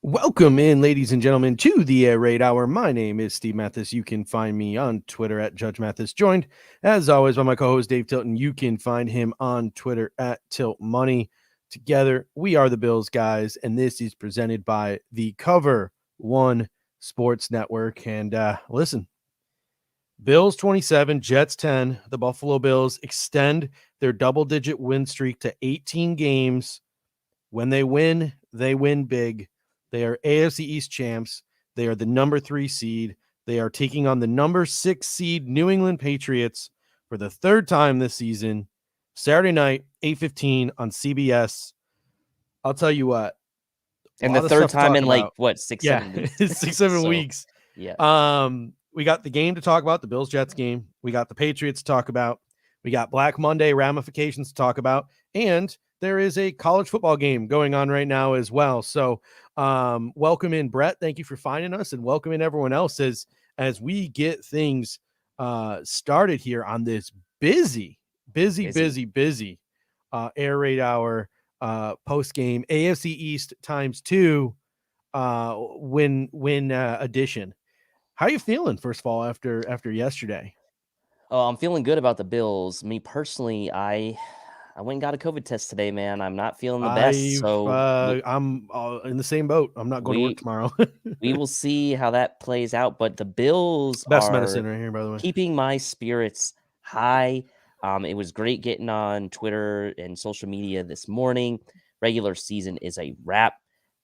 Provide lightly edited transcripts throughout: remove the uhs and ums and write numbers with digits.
Welcome in, ladies and gentlemen, to the Air Raid Hour. My name is Steve Mathis. You can find me on Twitter at Judge Mathis, joined, as always, by my co-host Dave Tilton. You can find him on Twitter at Tilt Money. Together, we are the Bills guys, and this is presented by the Cover One Sports Network. And listen, Bills 27, Jets 10. The Buffalo Bills extend their double-digit win streak to 18 games. When they win big. They are AFC East champs. They are the number 3 seed. They are taking on the number 6 seed New England Patriots for the third time this season. Saturday night, 8:15 on CBS. I'll tell you what. And the third time in like what, 7 weeks? 6-7 weeks. Yeah. We got the game to talk about, the Bills Jets game. We got the Patriots to talk about. We got Black Monday ramifications to talk about, and there is a college football game going on right now as well. So welcome in, Brett. Thank you for finding us, and welcome in everyone else as we get things started here on this busy Air Raid Hour post game AFC East ×2 win edition. How are you feeling, first of all, after yesterday? Oh, I'm feeling good about the Bills. Me personally, I went and got a COVID test today, man. I'm not feeling the best. So I'm in the same boat. I'm not going to work tomorrow. We will see how that plays out. But the Bills best are medicine right here, by the way, keeping my spirits high. It was great getting on Twitter and social media this morning. Regular season is a wrap,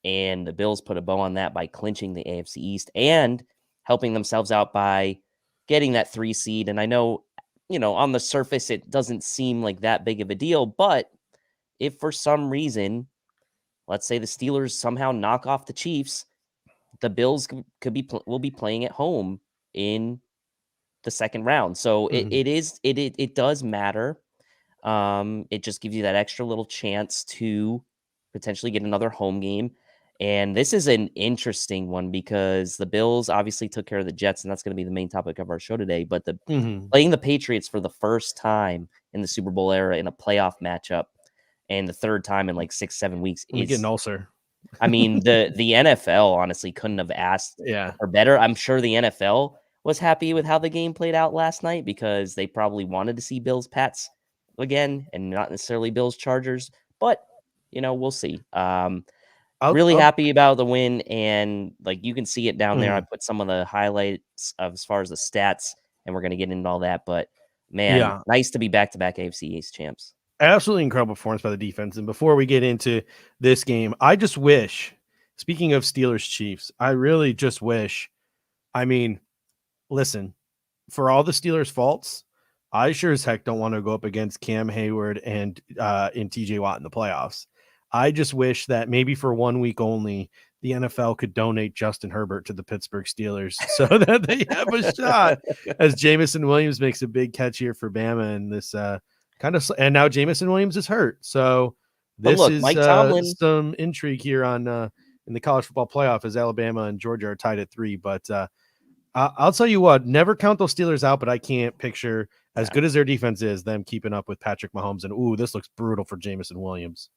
and the Bills put a bow on that by clinching the AFC East and helping themselves out by getting that 3 seed. And I know, on the surface, it doesn't seem like that big of a deal, but if for some reason, let's say the Steelers somehow knock off the Chiefs, the Bills will be playing at home in the second round. So it does matter. It just gives you that extra little chance to potentially get another home game. And this is an interesting one because the Bills obviously took care of the Jets, and that's going to be the main topic of our show today. But playing the Patriots for the first time in the Super Bowl era in a playoff matchup, and the third time in like 6-7 weeks, is get an ulcer. I mean, the NFL honestly couldn't have asked for better. I'm sure the NFL was happy with how the game played out last night because they probably wanted to see Bills Pats again and not necessarily Bills Chargers. But we'll see. Really happy about the win, and like you can see it down there. I put some of the highlights of as far as the stats, and we're going to get into all that. But man, nice to be back-to-back AFC East champs. Absolutely incredible performance by the defense. And before we get into this game, I just wish, speaking of Steelers Chiefs, I really just wish, listen, for all the Steelers' faults, I sure as heck don't want to go up against Cam Hayward and TJ Watt in the playoffs. I just wish that maybe for 1 week only, the NFL could donate Justin Herbert to the Pittsburgh Steelers so that they have a shot as Jameson Williams makes a big catch here for Bama in this and now Jameson Williams is hurt. So this is Mike Tomlin, some intrigue here on in the college football playoff as Alabama and Georgia are tied at 3. But I'll tell you what, never count those Steelers out, but I can't picture, as good as their defense is, them keeping up with Patrick Mahomes. And this looks brutal for Jameson Williams.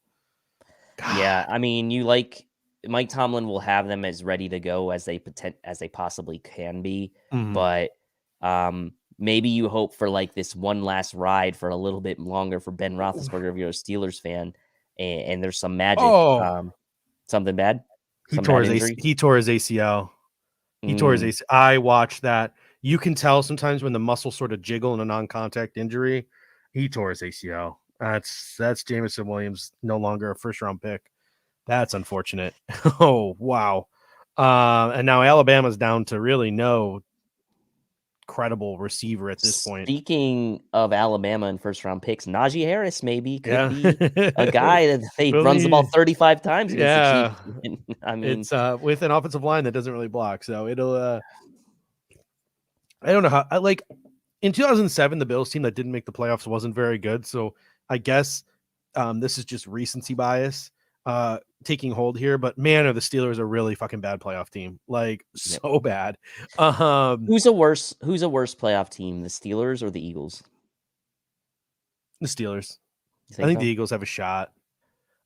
God. Yeah, I mean, Mike Tomlin will have them as ready to go as they possibly can be, but maybe you hope for like this one last ride for a little bit longer for Ben Roethlisberger if you're a Steelers fan, and there's some magic. Something bad. He tore his ACL. He tore his ACL. I watched that. You can tell sometimes when the muscles sort of jiggle in a non-contact injury. He tore his ACL. That's Jameson Williams, no longer a first-round pick. That's unfortunate. Oh, wow. And now Alabama's down to really no credible receiver at this point. Speaking of Alabama and first-round picks, Najee Harris maybe could be a guy that runs the ball 35 times against the Chiefs. I mean, it's with an offensive line that doesn't really block, so it'll. I don't know how. In 2007, the Bills team that didn't make the playoffs wasn't very good, so I guess this is just recency bias taking hold here. But man, are the Steelers a really fucking bad playoff team? So bad. Who's a worse playoff team, the Steelers or the Eagles? The Steelers. I think the Eagles have a shot.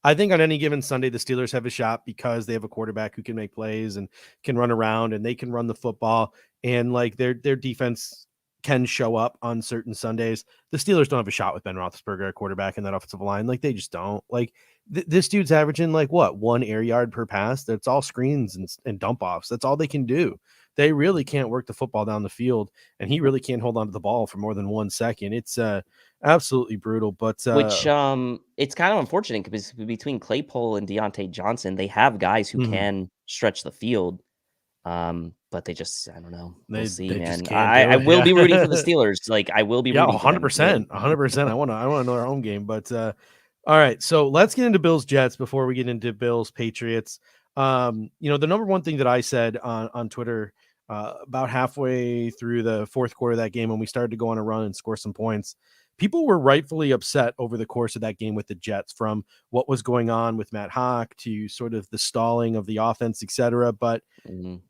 I think on any given Sunday, the Steelers have a shot because they have a quarterback who can make plays and can run around and they can run the football, and like their defense can show up on certain Sundays. The Steelers don't have a shot with Ben Roethlisberger at quarterback in that offensive line. Like they just don't. Like this dude's averaging like what, 1 air yard per pass. That's all screens and dump offs. That's all they can do. They really can't work the football down the field, and he really can't hold on to the ball for more than 1 second. It's absolutely brutal. But Which it's kind of unfortunate because between Claypool and Deontay Johnson, they have guys who can stretch the field. But they just, I don't know. We'll see, they man. just can't do I it. will be rooting for the Steelers. Like I will be Yeah, rooting for them. 100%. 100%. I want to know our home game. But all right. So let's get into Bills Jets before we get into Bills Patriots. The number one thing that I said on Twitter about halfway through the fourth quarter of that game, when we started to go on a run and score some points, people were rightfully upset over the course of that game with the Jets, from what was going on with Matt Haack to sort of the stalling of the offense, etc. But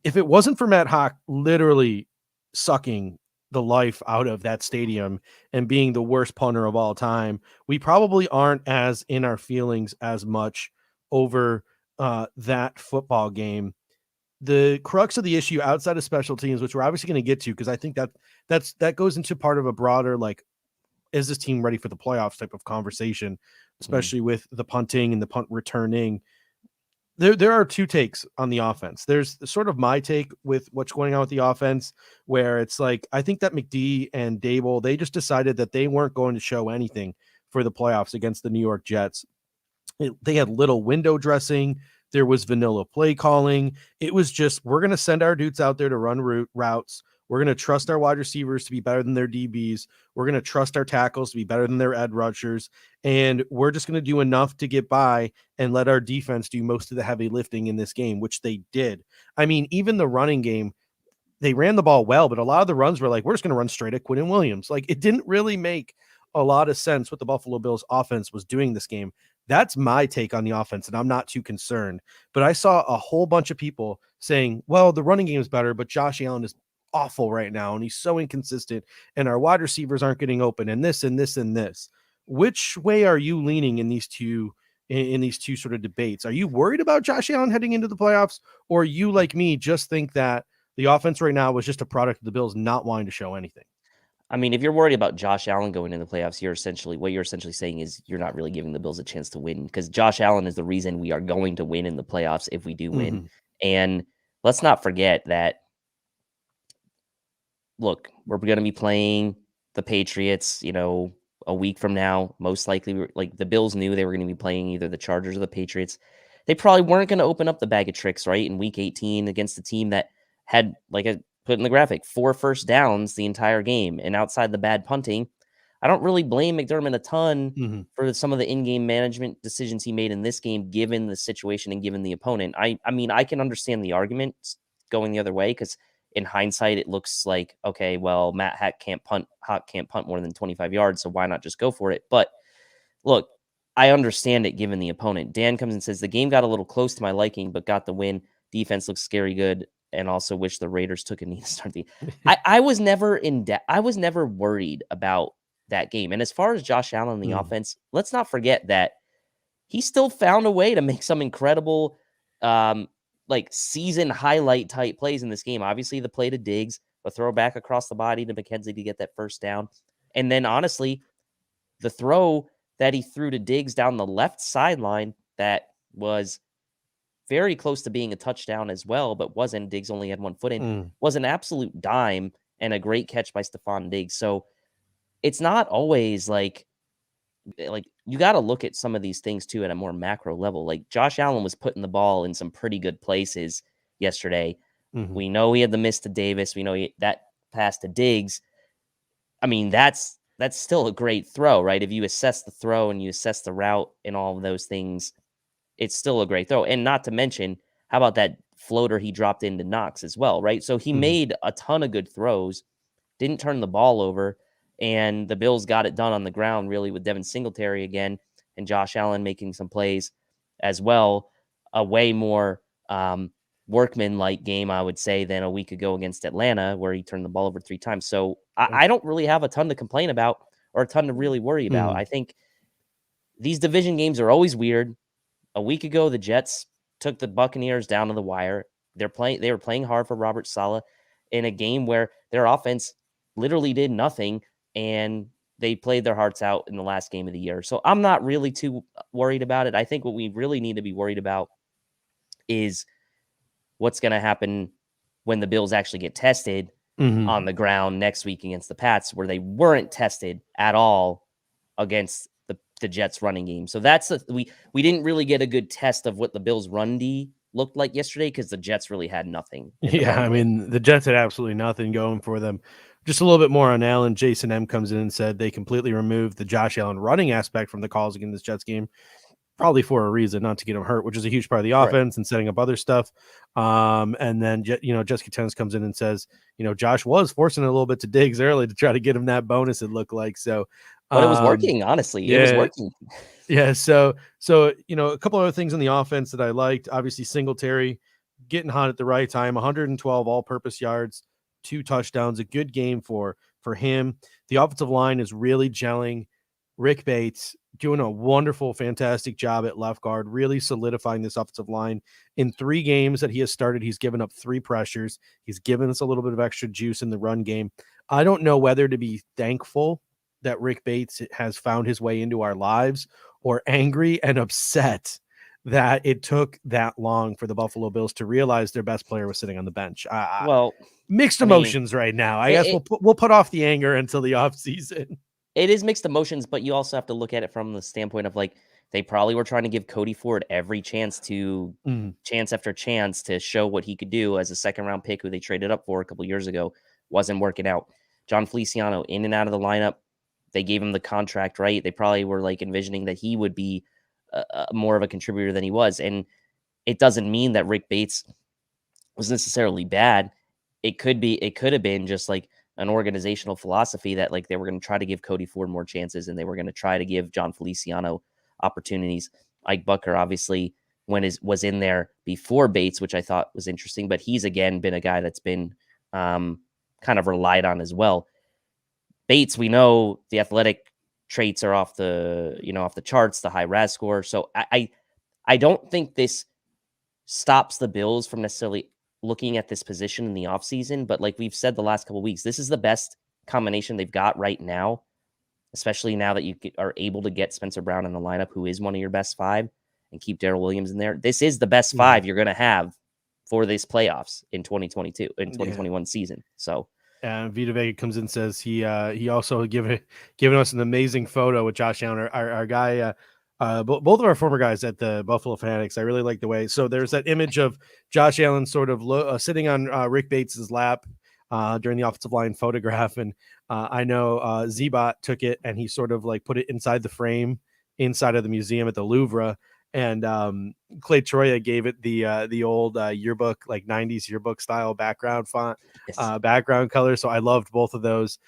if it wasn't for Matt Haack literally sucking the life out of that stadium and being the worst punter of all time, we probably aren't as in our feelings as much over that football game. The crux of the issue outside of special teams, which we're obviously going to get to, because I think that goes into part of a broader, like, is this team ready for the playoffs type of conversation, especially with the punting and the punt returning. There are two takes on the offense. There's sort of my take with what's going on with the offense, where it's like, I think that McD and Dable, they just decided that they weren't going to show anything for the playoffs against the New York Jets. They had little window dressing. There was vanilla play calling. It was just, we're going to send our dudes out there to run routes. We're going to trust our wide receivers to be better than their DBs. We're going to trust our tackles to be better than their edge rushers. And we're just going to do enough to get by and let our defense do most of the heavy lifting in this game, which they did. I mean, even the running game, they ran the ball well, but a lot of the runs were like, we're just going to run straight at Quinn Williams. Like, it didn't really make a lot of sense what the Buffalo Bills offense was doing this game. That's my take on the offense, and I'm not too concerned. But I saw a whole bunch of people saying, well, the running game is better, but Josh Allen is awful right now, and he's so inconsistent, and our wide receivers aren't getting open, and this and this and this. Which way are you leaning in these two sort of debates? Are you worried about Josh Allen heading into the playoffs, or you, like me, just think that the offense right now was just a product of the Bills not wanting to show anything? I mean, if you're worried about Josh Allen going into the playoffs, what you're essentially saying is you're not really giving the Bills a chance to win, because Josh Allen is the reason we are going to win in the playoffs if we do win. And let's not forget that, look, we're going to be playing the Patriots, a week from now, most likely. Like, the Bills knew they were going to be playing either the Chargers or the Patriots. They probably weren't going to open up the bag of tricks, right, in week 18 against a team that had, like I put in the graphic, 4 first downs the entire game. And outside the bad punting, I don't really blame McDermott a ton for some of the in-game management decisions he made in this game, given the situation and given the opponent. I mean, I can understand the argument going the other way, because in hindsight, it looks like, okay, well, Matt Haack can't punt more than 25 yards, so why not just go for it? But look, I understand it given the opponent. Dan comes and says, the game got a little close to my liking, but got the win. Defense looks scary good, and also wish the Raiders took a knee to start the. I was never in debt. I was never worried about that game. And as far as Josh Allen and the offense, let's not forget that he still found a way to make some incredible, like, season highlight type plays in this game. Obviously, the play to Diggs, a throw back across the body to McKenzie to get that first down. And then, honestly, the throw that he threw to Diggs down the left sideline that was very close to being a touchdown as well, but wasn't. Diggs only had 1 foot in, was an absolute dime and a great catch by Stephon Diggs. So it's not always like you got to look at some of these things too at a more macro level. Like, Josh Allen was putting the ball in some pretty good places yesterday. We know he had the miss to Davis. We know that pass to Diggs. I mean, that's still a great throw, right? If you assess the throw and you assess the route and all of those things, it's still a great throw. And not to mention, how about that floater he dropped into Knox as well, right? So he made a ton of good throws, didn't turn the ball over, and the Bills got it done on the ground, really, with Devin Singletary again and Josh Allen making some plays as well. A way more workman-like game, I would say, than a week ago against Atlanta, where he turned the ball over 3 times. So I don't really have a ton to complain about or a ton to really worry about. I think these division games are always weird. a week ago, the Jets took the Buccaneers down to the wire. They were playing hard for Robert Saleh in a game where their offense literally did nothing, and they played their hearts out in the last game of the year. So I'm not really too worried about it. I think what we really need to be worried about is what's going to happen when the Bills actually get tested on the ground next week against the Pats, where they weren't tested at all against the Jets running game. So we didn't really get a good test of what the Bills run D looked like yesterday, because the Jets really had nothing in the Yeah, run I game. mean, the Jets had absolutely nothing going for them. Just a little bit more on Allen. Jason M comes in and said they completely removed the Josh Allen running aspect from the calls against this Jets game, probably for a reason, not to get him hurt, which is a huge part of the Right. offense and setting up other stuff. And then, Jessica Tennis comes in and says, Josh was forcing it a little bit to Diggs early to try to get him that bonus, it looked like. So, But it was working, honestly. It was yeah, working. yeah. So, a couple other things in the offense that I liked. Obviously, Singletary getting hot at the right time, 112 all-purpose yards, 2 touchdowns, a good game for him. The offensive line is really gelling. Rick Bates doing a wonderful, fantastic job at left guard, really solidifying this offensive line. In 3 games that he has started, he's given up 3 pressures. He's given us a little bit of extra juice in the run game. I don't know whether to be thankful that Rick Bates has found his way into our lives, or angry and upset that it took that long for the Buffalo Bills to realize their best player was sitting on the bench. Well, Mixed I mean, emotions right now. I guess it, we'll put off the anger until the offseason. it is mixed emotions, but you also have to look at it from the standpoint of, like, they probably were trying to give Cody Ford every chance after chance to show what he could do as a second round pick who they traded up for a couple years ago. Wasn't working out. John Feliciano in and out of the lineup. They gave him the contract, right? They probably were like envisioning that he would be more of a contributor than he was. And it doesn't mean that Rick Bates was necessarily bad. It could have been just like an organizational philosophy that, like, they were going to try to give Cody Ford more chances, and they were going to try to give John Feliciano opportunities. Ike Bucker obviously was in there before Bates, which I thought was interesting, but he's again been a guy that's been kind of relied on as well. Bates, we know the athletic traits are off the charts, the high RAS score. So I don't think this stops the Bills from necessarily looking at this position in the offseason. But like we've said the last couple of weeks, this is the best combination they've got right now, especially now that you are able to get Spencer Brown in the lineup, who is one of your best 5, and keep Darrell Williams in there. This is the best 5 you're going to have for this playoffs in 2021 season. So. Vita Vega comes in and says he also given us an amazing photo with Josh Allen, our guy. Both of our former guys at the Buffalo Fanatics. I really like the way. So there's that image of Josh Allen sort of sitting on Rick Bates's lap during the offensive line photograph, and I know Z-Bot took it and he sort of like put it inside the frame inside of the museum at the Louvre. And Clay Troya gave it the old yearbook, like 90s yearbook style background font, background color. So I loved both of those.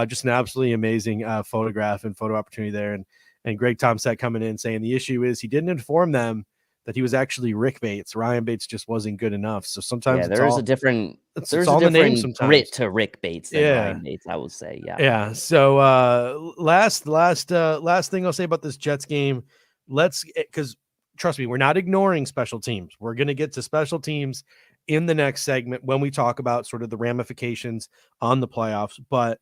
Just an absolutely amazing photograph and photo opportunity there. And Greg Tomsett coming in saying the issue is he didn't inform them that he was actually Rick Bates. Ryan Bates just wasn't good enough. So sometimes there's a different grit to Rick Bates than Ryan Bates, I will say. Yeah. So last thing I'll say about this Jets game, because trust me, we're not ignoring special teams. We're going to get to special teams in the next segment when we talk about sort of the ramifications on the playoffs. But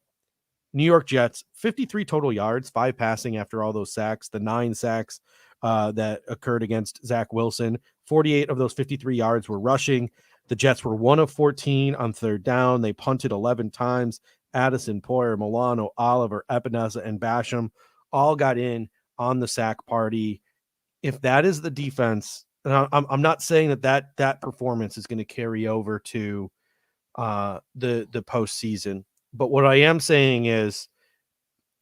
New York Jets, 53 total yards, 5 passing after all those sacks, the 9 sacks that occurred against Zach Wilson. 48 of those 53 yards were rushing. The Jets were 1 of 14 on third down. They punted 11 times. Addison, Poyer, Milano, Oliver, Epinesa, and Basham all got in on the sack party. If that is the defense, and I'm not saying that performance is going to carry over to the postseason, but what I am saying is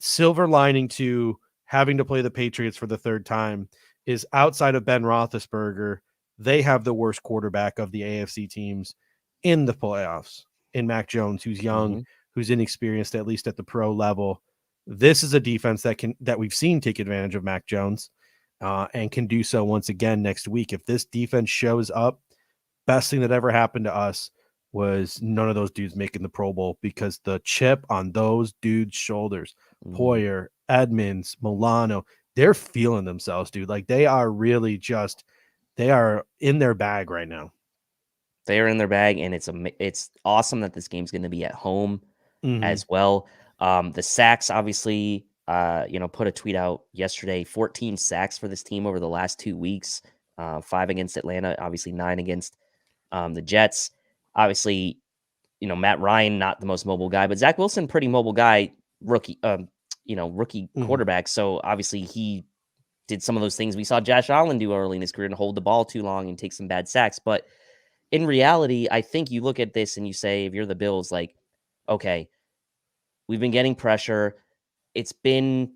silver lining to having to play the Patriots for the 3rd time is outside of Ben Roethlisberger, they have the worst quarterback of the AFC teams in the playoffs in Mac Jones, who's young, who's inexperienced, at least at the pro level. This is a defense that we've seen take advantage of Mac Jones and can do so once again next week. If this defense shows up, best thing that ever happened to us was none of those dudes making the Pro Bowl, because the chip on those dudes' shoulders, Poyer, Edmonds, Milano, they're feeling themselves, dude. Like, they are really just They are in their bag right now. They are in their bag, and it's awesome that this game's going to be at home Mm-hmm. as well. The sacks, obviously, put a tweet out yesterday, 14 sacks for this team over the last 2 weeks, 5 against Atlanta, obviously 9 against the Jets. Obviously, Matt Ryan, not the most mobile guy, but Zach Wilson, pretty mobile guy, rookie quarterback. So obviously he did some of those things we saw Josh Allen do early in his career and hold the ball too long and take some bad sacks. But in reality, I think you look at this and you say, if you're the Bills, like, okay, we've been getting pressure. It's been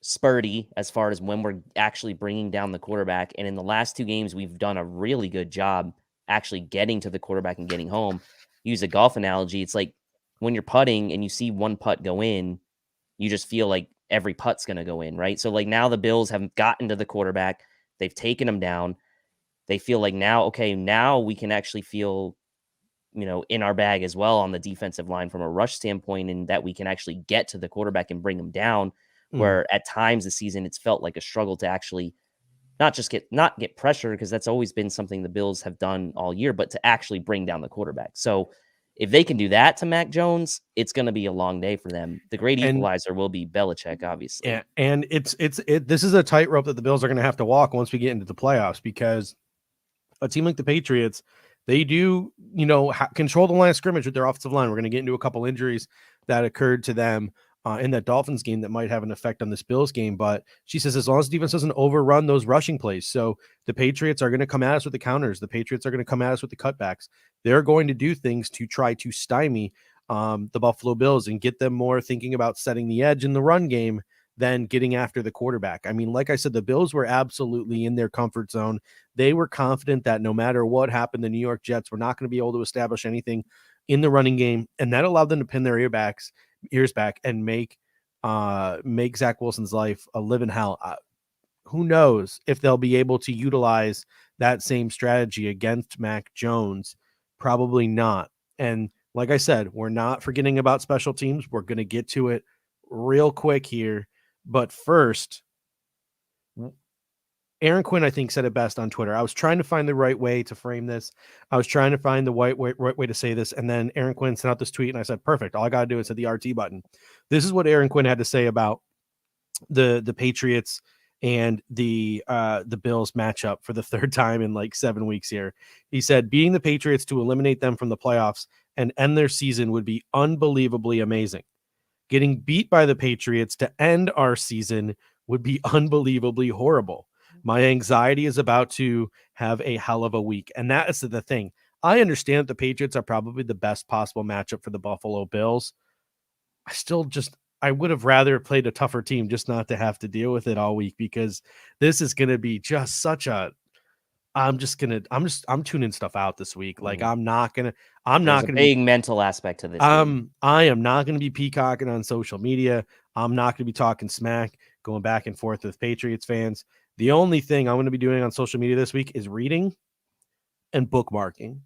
spurty as far as when we're actually bringing down the quarterback. And in the last 2 games, we've done a really good job actually getting to the quarterback and getting home. Use a golf analogy. It's like when you're putting and you see one putt go in, you just feel like every putt's going to go in, right? So like now the Bills have gotten to the quarterback. They've taken him down. They feel like now, okay, now we can actually feel, in our bag as well on the defensive line from a rush standpoint, and that we can actually get to the quarterback and bring him down. Where at times this season it's felt like a struggle to actually not get pressure, because that's always been something the Bills have done all year, but to actually bring down the quarterback. So if they can do that to Mac Jones, it's going to be a long day for them. The great equalizer will be Belichick, obviously. Yeah, and this is a tightrope that the Bills are going to have to walk once we get into the playoffs, because a team like the Patriots, they do, control the line of scrimmage with their offensive line. We're going to get into a couple injuries that occurred to them in that Dolphins game that might have an effect on this Bills game. But she says, as long as the defense doesn't overrun those rushing plays. So the Patriots are going to come at us with the counters. The Patriots are going to come at us with the cutbacks. They're going to do things to try to stymie the Buffalo Bills and get them more thinking about setting the edge in the run game than getting after the quarterback. I mean, like I said, the Bills were absolutely in their comfort zone. They were confident that no matter what happened, the New York Jets were not going to be able to establish anything in the running game, and that allowed them to pin their ears back and make Zach Wilson's life a living hell. Who knows if they'll be able to utilize that same strategy against Mac Jones? Probably not. And like I said, we're not forgetting about special teams. We're going to get to it real quick here. But first, Aaron Quinn, I think, said it best on Twitter. I was trying to find the right way to frame this. I was trying to find the right way to say this. And then Aaron Quinn sent out this tweet, and I said, perfect. All I got to do is hit the RT button. This is what Aaron Quinn had to say about the Patriots and the Bills matchup for the third time in like 7 weeks here. He said, beating the Patriots to eliminate them from the playoffs and end their season would be unbelievably amazing. Getting beat by the Patriots to end our season would be unbelievably horrible. My anxiety is about to have a hell of a week. And that is the thing. I understand that the Patriots are probably the best possible matchup for the Buffalo Bills. I would have rather played a tougher team just not to have to deal with it all week, because this is going to be just such a, I'm tuning stuff out this week. Like There's a big mental aspect to this game. I am not going to be peacocking on social media. I'm not going to be talking smack, going back and forth with Patriots fans. The only thing I'm going to be doing on social media this week is reading and bookmarking,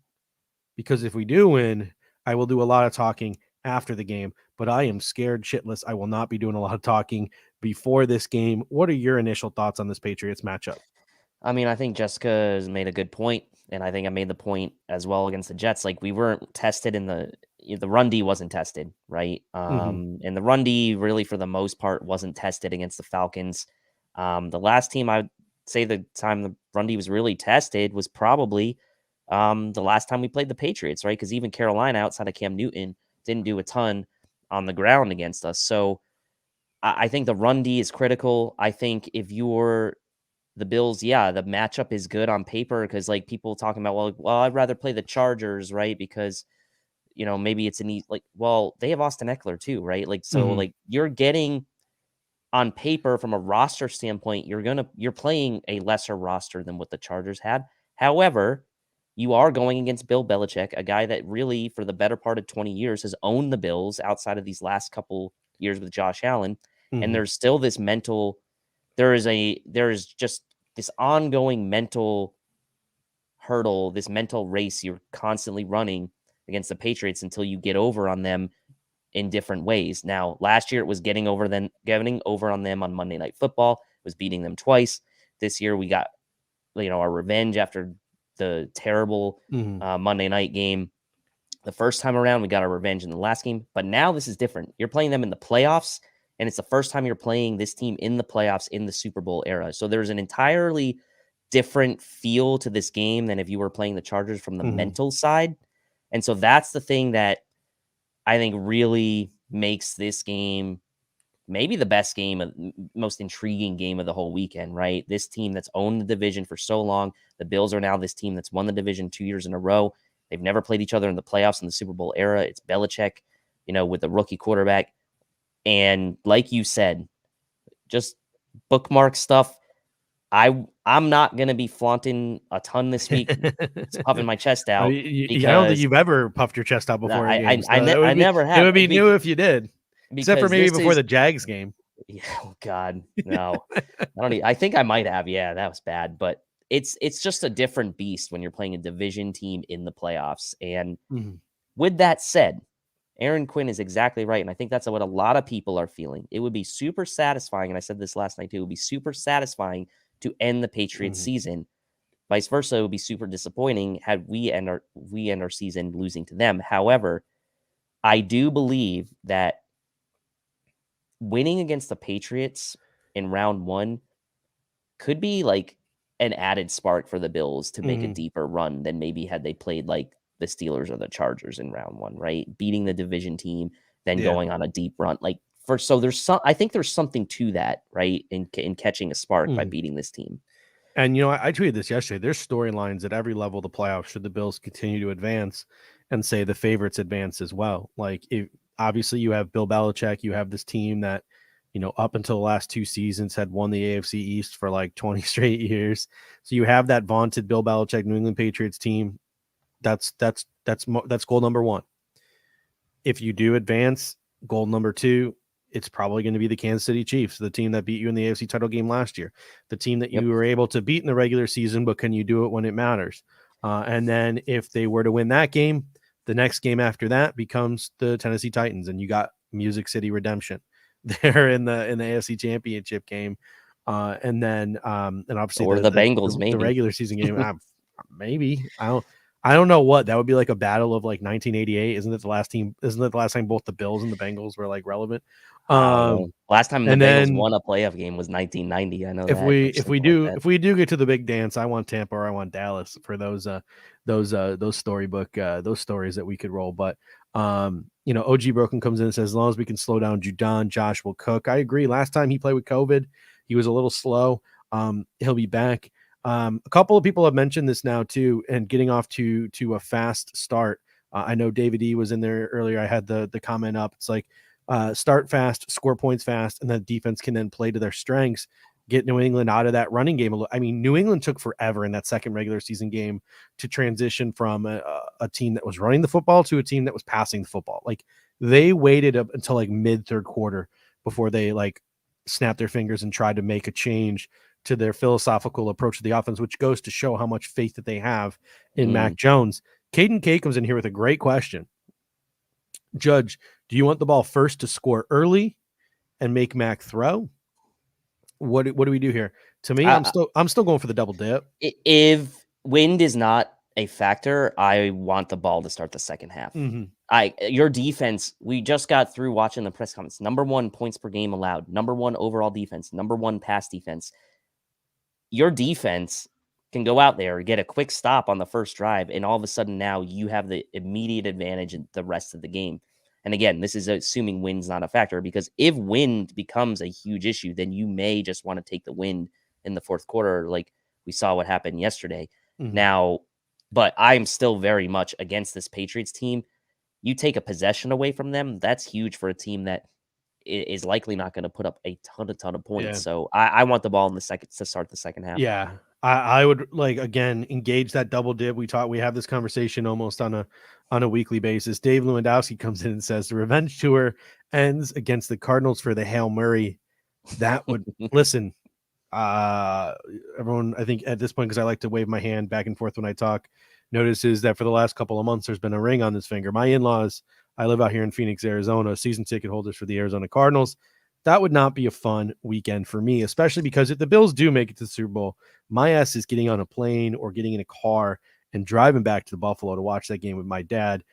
because if we do win, I will do a lot of talking after the game, but I am scared shitless. I will not be doing a lot of talking before this game. What are your initial thoughts on this Patriots matchup? I mean, I think Jessica has made a good point, and I think I made the point as well against the Jets. Like, we weren't tested in the run D wasn't tested, right? And the run D really, for the most part, wasn't tested against the Falcons. The last team, I would say the time the run D was really tested was probably the last time we played the Patriots, right? Because even Carolina, outside of Cam Newton, didn't do a ton on the ground against us. So I think the run D is critical. I think if you're the Bills, yeah, the matchup is good on paper, because like people talking about, well, I'd rather play the Chargers, right? Because maybe it's well, they have Austin Eckler too, right? Like, so like you're getting on paper from a roster standpoint, you're playing a lesser roster than what the Chargers had. However, you are going against Bill Belichick, a guy that really, for the better part of 20 years, has owned the Bills outside of these last couple years with Josh Allen. And there's still this there is just this ongoing mental hurdle, this mental race you're constantly running against the Patriots until you get over on them in different ways. Now, last year it was getting over on them on Monday Night Football, it was beating them twice. This year we got our revenge after the terrible Monday night game. The first time around, we got our revenge in the last game, but now this is different. You're playing them in the playoffs, and it's the first time you're playing this team in the playoffs in the Super Bowl era. So there's an entirely different feel to this game than if you were playing the Chargers from the mental side. And so that's the thing that I think really makes this game maybe the best game, most intriguing game of the whole weekend, right? This team that's owned the division for so long. The Bills are now this team that's won the division 2 years in a row. They've never played each other in the playoffs in the Super Bowl era. It's Belichick, with the rookie quarterback. And like you said, just bookmark stuff. I'm not going to be flaunting a ton this week, puffing my chest out. I don't think you've ever puffed your chest out before in games. I never have. It would be new if you did, except for maybe before the Jags game. Yeah, oh God, no. I think I might have. Yeah, that was bad. But it's just a different beast when you're playing a division team in the playoffs. And with that said, Aaron Quinn is exactly right. And I think that's what a lot of people are feeling. It would be super satisfying. And I said this last night too. It would be super satisfying to end the Patriots season. Vice versa, it would be super disappointing had we end our season losing to them. However, I do believe that winning against the Patriots in round 1 could be like an added spark for the Bills to make a deeper run than maybe had they played like the Steelers or the Chargers in round 1, right? Beating the division team, then going on a deep run. I think there's something to that, right? In catching a spark by beating this team. And, I tweeted this yesterday. There's storylines at every level of the playoffs should the Bills continue to advance and say the favorites advance as well. Like, obviously you have Bill Belichick, you have this team that, up until the last 2 seasons had won the AFC East for like 20 straight years. So you have that vaunted Bill Belichick New England Patriots team. That's goal number 1. If you do advance, goal number 2, it's probably going to be the Kansas City Chiefs, the team that beat you in the AFC title game last year, the team that you were able to beat in the regular season, but can you do it when it matters? And then if they were to win that game, the next game after that becomes the Tennessee Titans, and you got Music City Redemption there in the AFC Championship game, and obviously the Bengals, maybe the regular season game, maybe I don't know what that would be like, a battle of like 1988. Isn't it the last time both the Bills and the Bengals were like relevant? Last time the Bengals won a playoff game was 1990. I know if we do get to the big dance, I want Tampa or I want Dallas for those storybook those stories that we could roll. But OG Broken comes in and says, as long as we can slow down Judon, Josh will cook. I agree. Last time he played with COVID, he was a little slow. He'll be back. A couple of people have mentioned this now too, and getting off to a fast start. I know David E was in there earlier. I had the comment up. It's like start fast, score points fast, and then defense can then play to their strengths, get New England out of that running game. I mean, New England took forever in that second regular season game to transition from a team that was running the football to a team that was passing the football. Like, they waited up until like mid third quarter before they like snapped their fingers and tried to make a change to their philosophical approach to the offense, which goes to show how much faith that they have in Mac Jones. Caden K comes in here with a great question. Judge, do you want the ball first to score early and make Mac throw? What do we do here? To me, I'm still going for the double dip. If wind is not a factor, I want the ball to start the second half. Your defense, we just got through watching the press conference. Number 1 points per game allowed, number 1 overall defense, number 1 pass defense. Your defense can go out there, get a quick stop on the first drive, and all of a sudden now you have the immediate advantage in the rest of the game. And again, this is assuming wind's not a factor, because if wind becomes a huge issue, then you may just want to take the wind in the fourth quarter, like we saw what happened yesterday. Now, but I'm still very much against this Patriots team. You take a possession away from them, that's huge for a team that is likely not going to put up a ton of points. Yeah. So I want the ball in the second to start the second half. Yeah. I would again engage that double dip. We have this conversation almost on a weekly basis. Dave Lewandowski comes in and says the revenge tour ends against the Cardinals for the Hail Murray. That would listen. Everyone, I think at this point, because I like to wave my hand back and forth when I talk, notices that for the last couple of months there's been a ring on this finger. My in-laws, I live out here in Phoenix, Arizona, season ticket holders for the Arizona Cardinals. that would not be a fun weekend for me, especially because if the Bills do make it to the Super Bowl, my ass is getting on a plane or getting in a car and driving back to Buffalo to watch that game with my dad.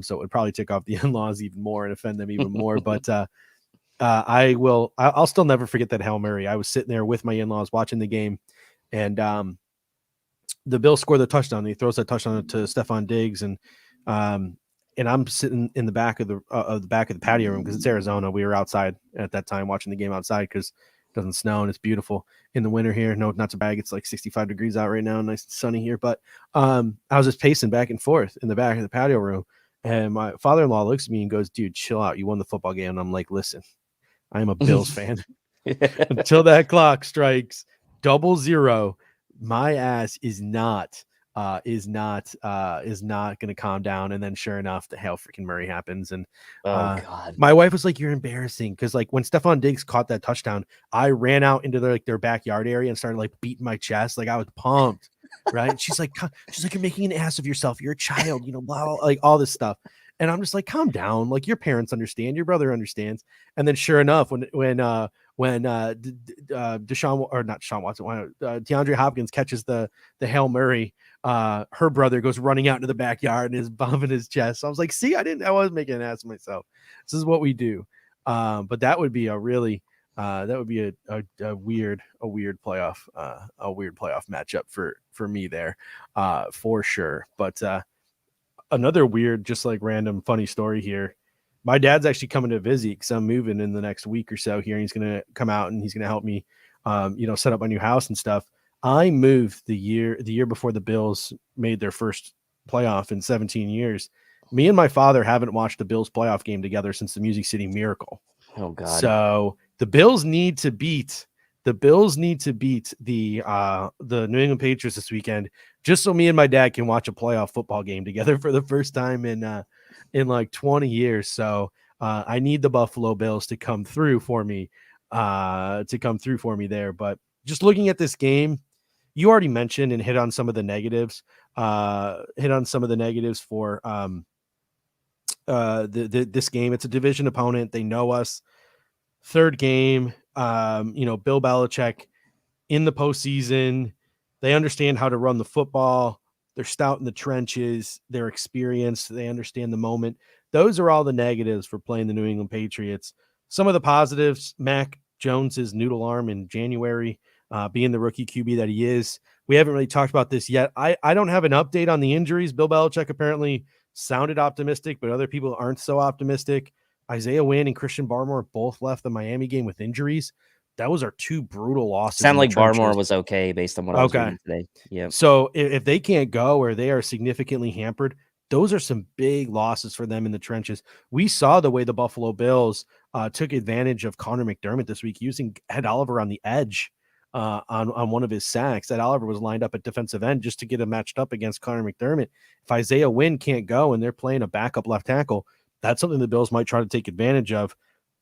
So it would probably tick off the in-laws even more and offend them even more. But I'll still never forget that Hail Mary. I was sitting there with my in-laws watching the game, and the Bills score the touchdown. He throws that touchdown to Stephon Diggs, and I'm sitting in the back of the patio room because it's Arizona. We were outside at that time watching the game outside because it doesn't snow and it's beautiful in the winter here. No, not to brag, it's like 65 degrees out right now, nice and sunny here. But I was just pacing back and forth in the back of the patio room, and my father-in-law looks at me and goes, "Dude, chill out. You won the football game." And I'm like, "Listen, I am a Bills fan. Until that clock strikes 00, my ass is not going to calm down." And then sure enough, the Hail freaking Murray happens. And Oh God. my wife was like, "You're embarrassing." Cause like when Stephon Diggs caught that touchdown, I ran out into their backyard area and started like beating my chest. Like I was pumped. Right. She's like, "You're making an ass of yourself. You're a child, blah, blah," like all this stuff. And I'm just like, "Calm down. Like your parents understand, your brother understands." And then sure enough, when Deshaun, or not Deshaun Watson, DeAndre Hopkins catches the Hail Murray, her brother goes running out into the backyard and is bumping his chest. So I was like, "See, I was making an ass of myself. This is what we do." But that would be a really a weird playoff matchup for me there, for sure. But another weird, just like random funny story here. My dad's actually coming to visit because I'm moving in the next week or so here. And he's going to come out and he's going to help me, set up my new house and stuff. I moved the year before the Bills made their first playoff in 17 years. Me and my father haven't watched the Bills playoff game together since the Music City Miracle. Oh God. So the Bills need to beat the New England Patriots this weekend, just so me and my dad can watch a playoff football game together for the first time in like 20 years. So I need the Buffalo Bills to come through for me there. But just looking at this game, you already mentioned and hit on some of the negatives for this game. It's a division opponent. They know us. Third game, Bill Belichick in the postseason. They understand how to run the football. They're stout in the trenches. They're experienced. They understand the moment. Those are all the negatives for playing the New England Patriots. Some of the positives: Mac Jones's noodle arm in January, being the rookie QB that he is. We haven't really talked about this yet. I don't have an update on the injuries. Bill Belichick apparently sounded optimistic, but other people aren't so optimistic. Isaiah Wynn and Christian Barmore both left the Miami game with injuries. Those are two brutal losses. Sound like Barmore was okay based on what I was reading today. Yeah. So if they can't go or they are significantly hampered, those are some big losses for them in the trenches. We saw the way the Buffalo Bills took advantage of Connor McDermott this week, using Ed Oliver on the edge on one of his sacks. Ed Oliver was lined up at defensive end just to get him matched up against Connor McDermott. If Isaiah Wynn can't go and they're playing a backup left tackle, that's something the Bills might try to take advantage of.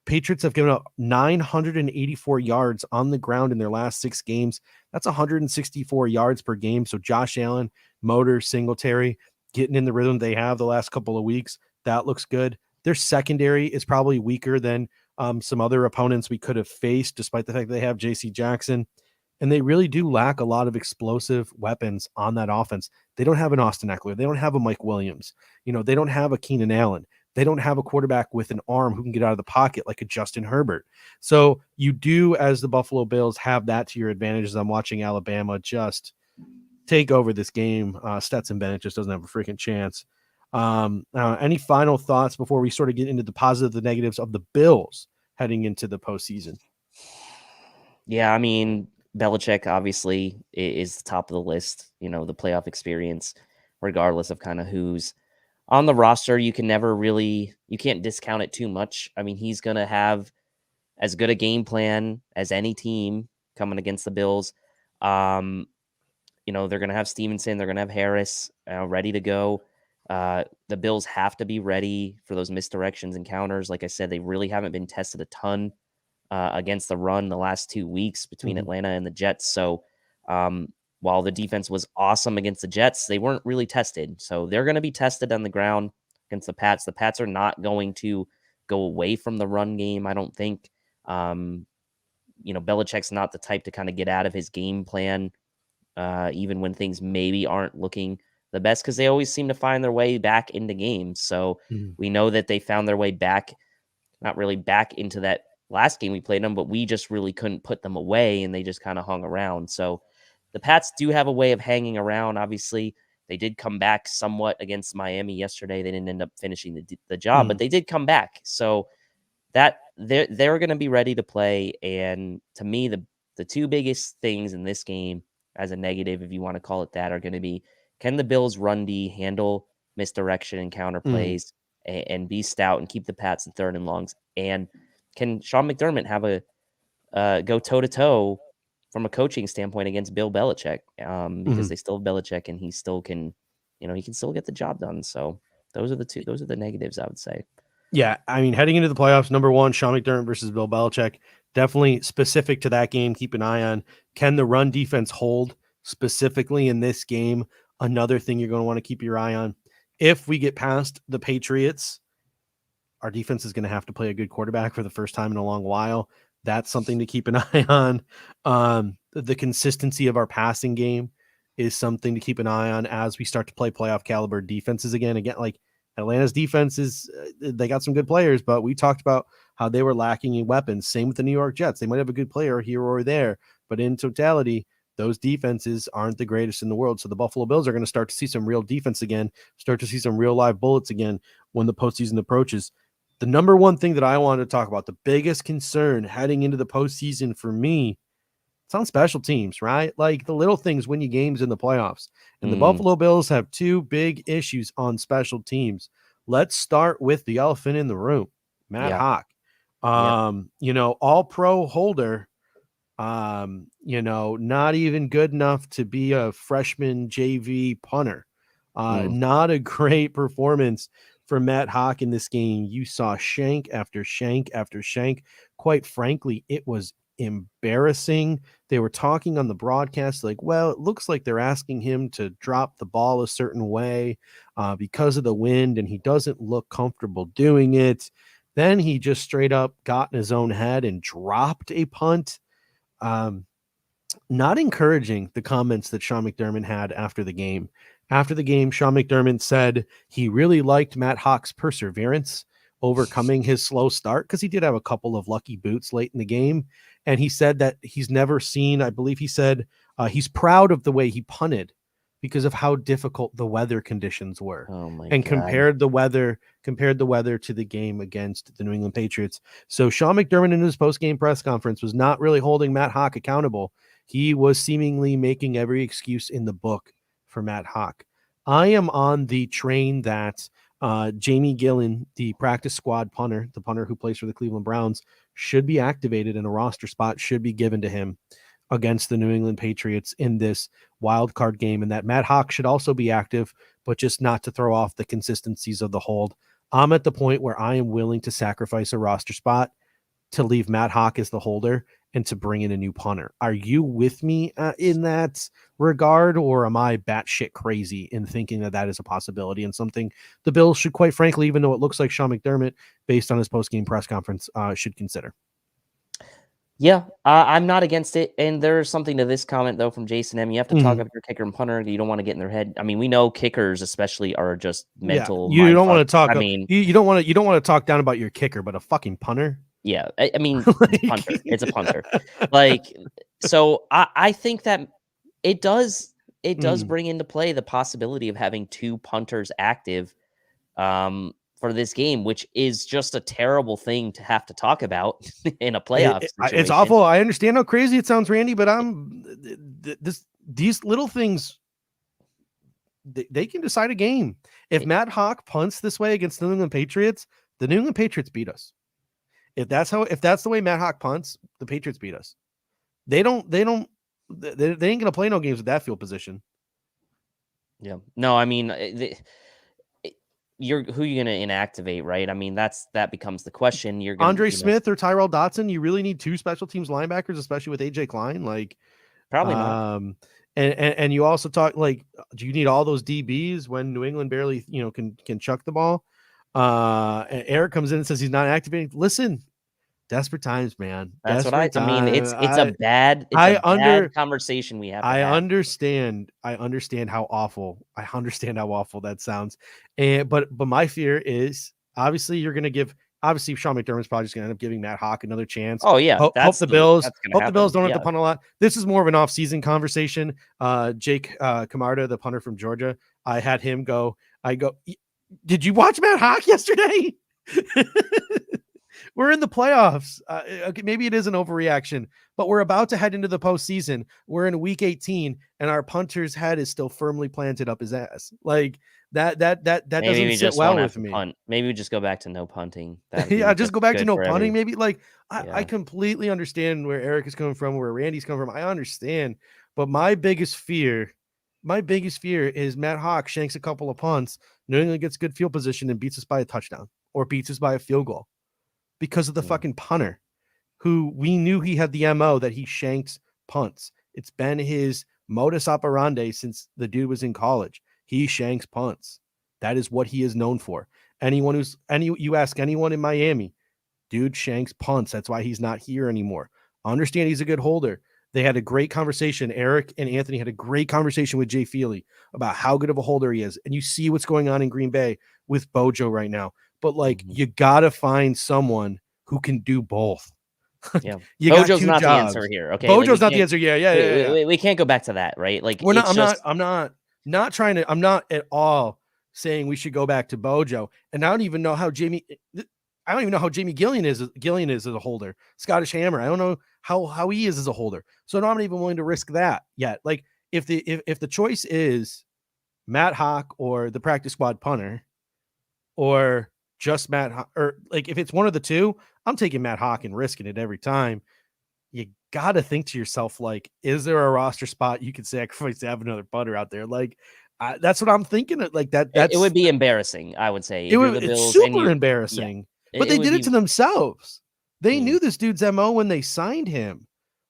Patriots have given up 984 yards on the ground in their last 6 games. That's 164 yards per game. So Josh Allen, Motor, Singletary getting in the rhythm they have the last couple of weeks. That looks good. Their secondary is probably weaker than some other opponents we could have faced, despite the fact that they have J.C. Jackson. And they really do lack a lot of explosive weapons on that offense. They don't have an Austin Eckler. They don't have a Mike Williams. They don't have a Keenan Allen. They don't have a quarterback with an arm who can get out of the pocket like a Justin Herbert. So you do, as the Buffalo Bills, have that to your advantage. As I'm watching Alabama just take over this game. Stetson Bennett just doesn't have a freaking chance. Any final thoughts before we sort of get into the positives, the negatives of the Bills heading into the postseason? Yeah, I mean, Belichick obviously is the top of the list, the playoff experience, regardless of kind of who's on the roster. You can't discount it too much. I mean, he's going to have as good a game plan as any team coming against the Bills. They're going to have Stevenson. They're going to have Harris ready to go. The Bills have to be ready for those misdirections and counters. Like I said, they really haven't been tested a ton against the run the last 2 weeks between Atlanta and the Jets. So while the defense was awesome against the Jets, they weren't really tested. So they're going to be tested on the ground against the Pats. The Pats are not going to go away from the run game, I don't think. Belichick's not the type to kind of get out of his game plan, even when things maybe aren't looking the best, because they always seem to find their way back into games. So we know that they found their way back, not really back into that last game we played them, but we just really couldn't put them away, and they just kind of hung around. So the Pats do have a way of hanging around. Obviously, they did come back somewhat against Miami yesterday. They didn't end up finishing the job, but they did come back. So that they're going to be ready to play. And to me, the two biggest things in this game, as a negative, if you want to call it that, are going to be, can the Bills run D handle misdirection and counter plays and be stout and keep the Pats in third and longs? And can Sean McDermott have a go toe to toe from a coaching standpoint against Bill Belichick? Because they still have Belichick, and he still can, he can still get the job done. So those are the negatives, I would say. Yeah, I mean, heading into the playoffs, number one, Sean McDermott versus Bill Belichick, definitely specific to that game. Keep an eye on, can the run defense hold specifically in this game? Another thing you're going to want to keep your eye on. If we get past the Patriots, our defense is going to have to play a good quarterback for the first time in a long while. That's something to keep an eye on. The consistency of our passing game is something to keep an eye on as we start to play playoff caliber defenses again. Again, like Atlanta's defense is, they got some good players, but we talked about how they were lacking in weapons. Same with the New York Jets. They might have a good player here or there, but in totality, those defenses aren't the greatest in the world. So the Buffalo Bills are going to start to see some real defense again, start to see some real live bullets again when the postseason approaches. The number one thing that I wanted to talk about, the biggest concern heading into the postseason for me, it's on special teams, right? Like the little things win you games in the playoffs. And the Buffalo Bills have two big issues on special teams. Let's start with the elephant in the room, Matt Haack. All pro holder, not even good enough to be a freshman JV punter. Not a great performance for Matt Haack in this game. You saw shank after shank after shank. Quite frankly, it was embarrassing. They were talking on the broadcast like, well, it looks like they're asking him to drop the ball a certain way because of the wind, and he doesn't look comfortable doing it. Then he just straight up got in his own head and dropped a punt. Not encouraging, the comments that Sean McDermott had after the game. After the game, Sean McDermott said he really liked Matt Haack's perseverance, overcoming his slow start, because he did have a couple of lucky boots late in the game. And he said that he's never seen, I believe he said, he's proud of the way he punted because of how difficult the weather conditions were. Oh my and God. compared the weather to the game against the New England Patriots. So Sean McDermott in his post-game press conference was not really holding Matt Haack accountable. He was seemingly making every excuse in the book for Matt Haack. I am on the train that Jamie Gillen, the practice squad punter, the punter who plays for the Cleveland Browns, should be activated, and a roster spot should be given to him against the New England Patriots in this wild card game, and that Matt Haack should also be active, but just not to throw off the consistencies of the hold. I'm at the point where I am willing to sacrifice a roster spot to leave Matt Haack as the holder and to bring in a new punter. Are you with me in that regard, or am I batshit crazy in thinking that that is a possibility and something the Bills should, quite frankly, even though it looks like Sean McDermott, based on his post-game press conference, should consider? Yeah, I'm not against it. And there's something to this comment, though, from Jason M. You have to talk up your kicker and punter. You don't want to get in their head. I mean, we know kickers especially are just mental. You don't want to talk. I mean, you don't want to talk down about your kicker, but a fucking punter. Yeah, I mean, it's a punter. It's a punter. Like, so I think that it does bring into play the possibility of having two punters active for this game, which is just a terrible thing to have to talk about in a playoff situation. It's awful. I understand how crazy it sounds, Randy, but these little things, they can decide a game. If Matt Haack punts this way against the New England Patriots, the New England Patriots beat us. If that's the way Matt Haack punts, the Patriots beat us. They ain't going to play no games with that field position. Yeah. No, I mean, who you're going to inactivate, right? I mean, that becomes the question. You're going Andre Smith or Tyrell Dotson. You really need two special teams linebackers, especially with AJ Klein. Like, probably not. And you also talk, like, do you need all those DBs when New England barely, can chuck the ball? And Eric comes in and says he's not activating. Listen, Desperate times, man. That's what Desperate I mean, time. it's a bad conversation we have to I have. understand. I understand how awful. I understand how awful that sounds. And but my fear is obviously you're gonna give obviously Sean McDermott's probably just gonna end up giving Matt Hawk another chance. Oh, yeah, Hope that's gonna the Bills happen, don't have yeah. to punt a lot. This is more of an off-season conversation. Jake Camarda, the punter from Georgia, I had him go. Did you watch Matt Hawk yesterday? We're in the playoffs. Okay, maybe it is an overreaction, but we're about to head into the postseason. We're in week 18, and our punter's head is still firmly planted up his ass. Like that Maybe doesn't we sit just won't well have with to me. punt. Maybe we just go back to no punting. That'd Yeah, be just just go back to good no for punting. every Maybe like I yeah. completely understand where Eric is coming from, where Randy's coming from. I understand, but my biggest fear is Matt Hawk shanks a couple of punts, New England gets good field position and beats us by a touchdown or beats us by a field goal because of the Yeah. fucking punter who we knew he had the MO that he shanks punts. It's been his modus operandi since the dude was in college. He shanks punts. That is what he is known for. You ask anyone in Miami, dude shanks punts. That's why he's not here anymore. Understand he's a good holder. They had a great conversation. Eric and Anthony had a great conversation with Jay Feely about how good of a holder he is. And you see what's going on in Green Bay with Bojo right now. But like, you got to find someone who can do both. Yeah. You got Bojo's two not the jobs. answer here, okay? Like, Bojo's not the answer. Yeah. we can't go back to that, right? Like, We're not. it's just I'm not trying to. I'm not at all saying we should go back to Bojo. And I don't even know how Jamie Gillian is as a holder. Scottish Hammer. I don't know how he is as a holder. So I'm not even willing to risk that yet. Like if the choice is Matt Hawk or the practice squad punter, or just or like if it's one of the two, I'm taking Matt Hawk and risking it every time. You got to think to yourself, like, is there a roster spot you could sacrifice to have another punter out there? Like, that's what I'm thinking. Like it would be embarrassing, I would say, if you're the it's Bills and super yeah, embarrassing. But they would did it be to themselves. They mm, knew this dude's MO when they signed him.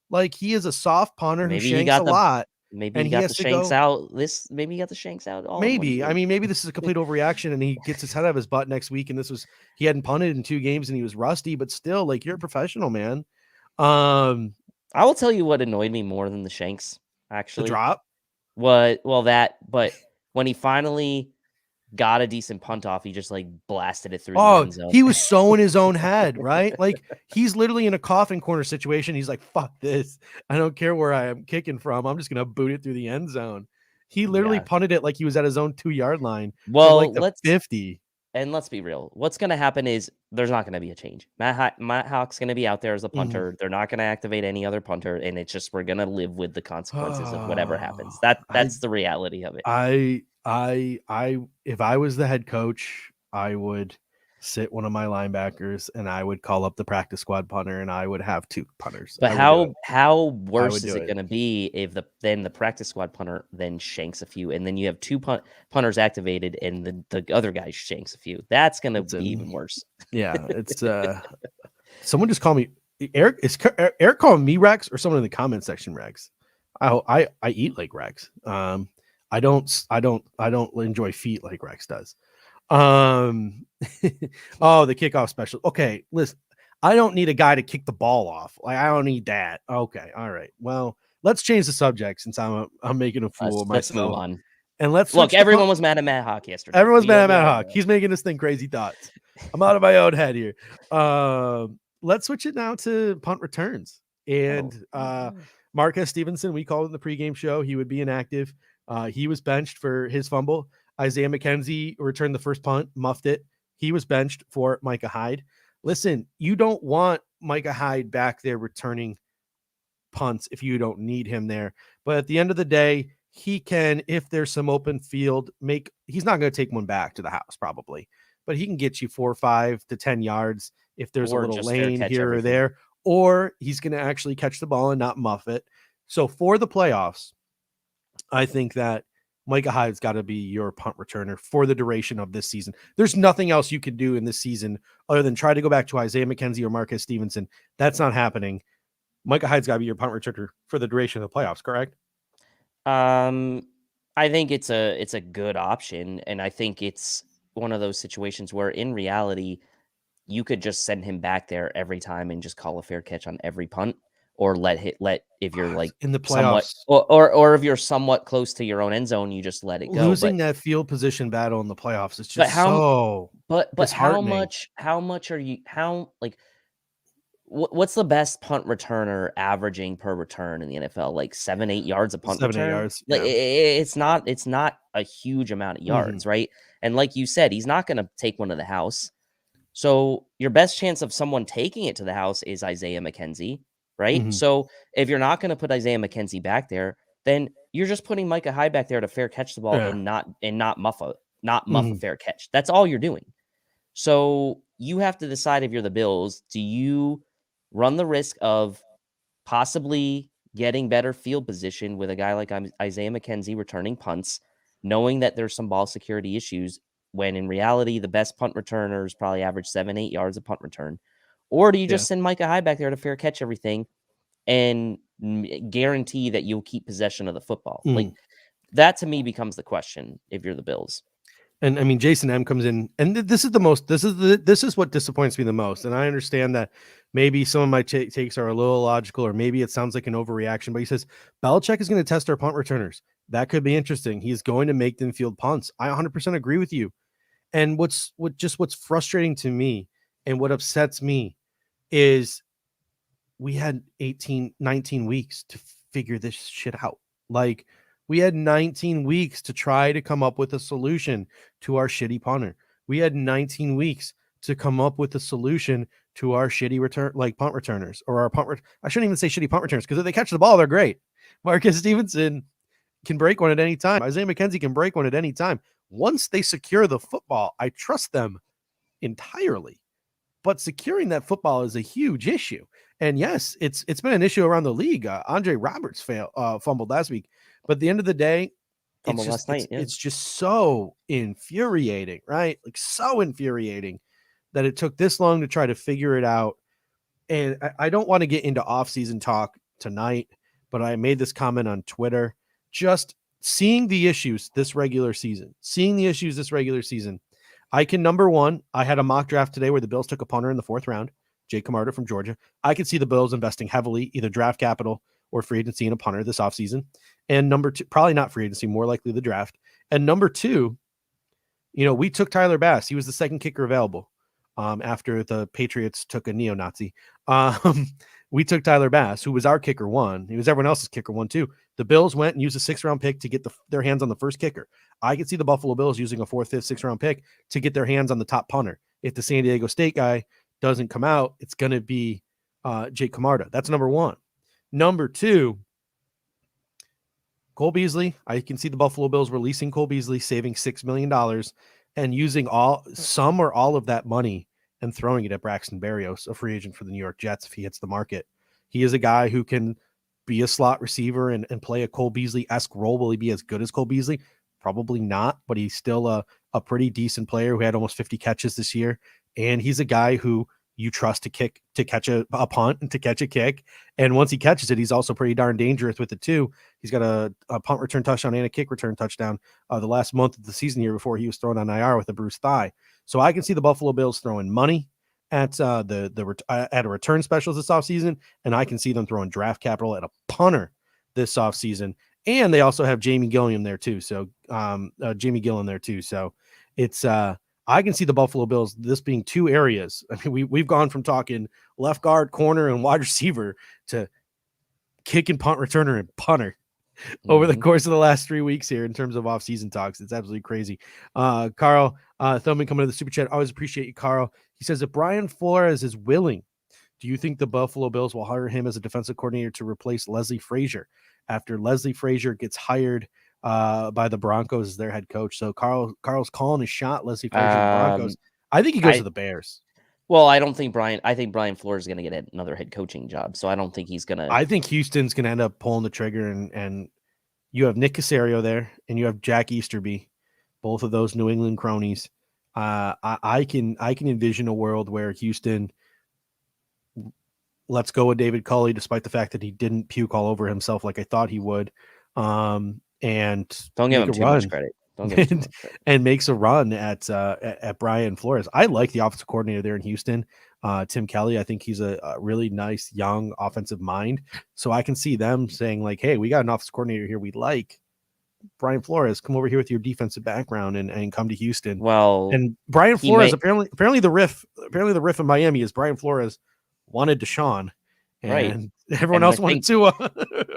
Like he is a soft punter who maybe he shanks a got the lot, maybe and he he got the has to shanks go. out maybe he got the shanks out all in one Maybe. I game. mean, maybe this is a complete overreaction and he gets his head out of his butt next week. And he hadn't punted in 2 games and he was rusty, but still, like, you're a professional, man. I will tell you what annoyed me more than the shanks, The actually. drop. But when he finally got a decent punt off, he just like blasted it through the Oh, end zone. he was so in his own head, right? Like he's literally in a coffin corner situation. He's like, fuck this. I don't care where I am kicking from. I'm just going to boot it through the end zone. He literally Yeah. punted it like he was at his own 2-yard line from like Well, the 50. let's be real. What's going to happen is there's not going to be a change. Matt Hawk's going to be out there as a punter. They're not going to activate any other punter, and it's just we're going to live with the consequences of whatever happens. That's the reality of it. If I was the head coach, I would sit one of my linebackers and I would call up the practice squad punter and I would have 2 punters. But how worse is do it it. going to be if the practice squad punter then shanks a few, and then you have 2 punters activated, and the other guy shanks a few? That's going to be even worse. Yeah, it's someone just called me Eric. Is Eric calling me Rex or someone in the comment section Rex? I eat like Rex. I don't enjoy feet like Rex does. Oh, the kickoff special. Okay, listen, I don't need a guy to kick the ball off. Like I don't need that. Okay, all right. Well, let's change the subject since I'm making a fool of Let's move myself. on. And let's look. Everyone was mad at Matt Hawk yesterday. Everyone's mad at Matt Hawk. He's making us think crazy thoughts. I'm out of my own head here. Let's switch it now to punt returns. And Marquez Stevenson, we called in the pregame show. He would be inactive. He was benched for his fumble. Isaiah McKenzie returned the first punt, muffed it. He was benched for Micah Hyde. Listen, you don't want Micah Hyde back there returning punts if you don't need him there. But at the end of the day, he can, if there's some open field, he's not going to take one back to the house probably, but he can get you 4, 5 to 10 yards if there's a little lane here or there, or he's going to actually catch the ball and not muff it. So for the playoffs, I think that Micah Hyde's got to be your punt returner for the duration of this season. There's nothing else you can do in this season other than try to go back to Isaiah McKenzie or Marquez Stevenson. That's not happening. Micah Hyde's got to be your punt returner for the duration of the playoffs, correct? I think it's a good option, and I think it's one of those situations where, in reality, you could just send him back there every time and just call a fair catch on every punt, or let if you're like in the somewhat, playoffs, or if you're somewhat close to your own end zone, you just let it go. losing that field position battle in the playoffs is But just how so but disheartening. how much are you, how, like, what's the best punt returner averaging per return in the NFL? Like 7, 8 yards a punt 7, 8 return? yards. Like, Yeah. it's not a huge amount of Hmm. yards, right? And like you said, he's not gonna take one to the house. So your best chance of someone taking it to the house is Isaiah McKenzie, right? Hmm. So if you're not gonna put Isaiah McKenzie back there, then you're just putting Micah Hyde back there to fair catch the ball Yeah. and not muff a Hmm. fair catch. That's all you're doing. So you have to decide, if you're the Bills, do you run the risk of possibly getting better field position with a guy like Isaiah McKenzie returning punts, knowing that there's some ball security issues, when in reality, the best punt returners probably average 7, 8 yards a punt return? Or do you Yeah. just send Micah Hyde back there to fair catch everything and guarantee that you'll keep possession of the football? Like, Mm. that to me becomes the question if you're the Bills. And I mean, Jason M comes in, and this is what disappoints me the most. And I understand that maybe some of my takes are a little illogical, or maybe it sounds like an overreaction. But he says Belichick is going to test our punt returners. That could be interesting. He's going to make them field punts. I 100% agree with you. And what's frustrating to me and what upsets me is we had 18, 19 weeks to figure this shit out. Like, we had 19 weeks to try to come up with a solution to our shitty punter. We had 19 weeks to come up with a solution to our shitty punt returners, or our I shouldn't even say shitty punt returners, because if they catch the ball, they're great. Marcus Stevenson can break one at any time. Isaiah McKenzie can break one at any time. Once they secure the football, I trust them entirely. But securing that football is a huge issue. And yes, it's been an issue around the league. Andre Roberts fumbled last week, but at the end of the day, Fumbled last night, yeah. it's just so infuriating, right? Like, so infuriating that it took this long to try to figure it out. And I don't want to get into off-season talk tonight, but I made this comment on Twitter. Just seeing the issues this regular season, I can, number one, I had a mock draft today where the Bills took a punter in the 4th round, Jake Camarda from Georgia. I could see the Bills investing heavily, either draft capital or free agency, in a punter this offseason. And number two, probably not free agency, more likely the draft. And number two, we took Tyler Bass. He was the second kicker available after the Patriots took a neo-Nazi. We took Tyler Bass, who was our kicker one. He was everyone else's kicker one too. The Bills went and used a 6th-round pick to get their hands on the first kicker. I could see the Buffalo Bills using a 4th, 5th, 6th-round pick to get their hands on the top punter. If the San Diego State guy doesn't come out, it's going to be Jake Camarda. That's number one. Number two, Cole Beasley. I can see the Buffalo Bills releasing Cole Beasley, saving $6 million, and using some or all of that money and throwing it at Braxton Berrios, a free agent for the New York Jets, if he hits the market. He is a guy who can be a slot receiver and play a Cole Beasley-esque role. Will he be as good as Cole Beasley? Probably not, but he's still a pretty decent player who had almost 50 catches this year. And he's a guy who you trust to catch a punt and to catch a kick. And once he catches it, he's also pretty darn dangerous with it too. He's got a punt return touchdown and a kick return touchdown the last month of the season here before he was thrown on IR with a bruised thigh. So I can see the Buffalo Bills throwing money at at a return specials this offseason, and I can see them throwing draft capital at a punter this offseason. And they also have Jamie Gilliam there too. So Jamie Gillen there too. So it's I can see the Buffalo Bills, this being two areas. I mean, we've gone from talking left guard, corner, and wide receiver to kick and punt returner and punter over the course of the last 3 weeks here in terms of offseason talks. It's absolutely crazy. Carl Thurman coming to the super chat. Always appreciate you, Carl. He says, if Brian Flores is willing, do you think the Buffalo Bills will hire him as a defensive coordinator to replace Leslie Frazier after Leslie Frazier gets hired by the Broncos as their head coach? So Carl's calling his shot, Leslie Frazier to the Broncos. I think he goes to the Bears. Well, I think Brian Flores is going to get another head coaching job. So I don't think he's going to. I think Houston's going to end up pulling the trigger, and you have Nick Caserio there and you have Jack Easterby, both of those New England cronies. I can envision a world where Houston lets go of David Culley, despite the fact that he didn't puke all over himself like I thought he would. And don't give him too much credit. Don't give him too much credit. and makes a run at Brian Flores. I like the offensive coordinator there in Houston, Tim Kelly. I think he's a really nice young offensive mind. So I can see them saying like, "Hey, we got an offensive coordinator here we like. Brian Flores, come over here with your defensive background and come to Houston." Well, And Brian he Flores may apparently the riff in Miami is Brian Flores wanted Deshaun, right, and everyone and else wanted Tua.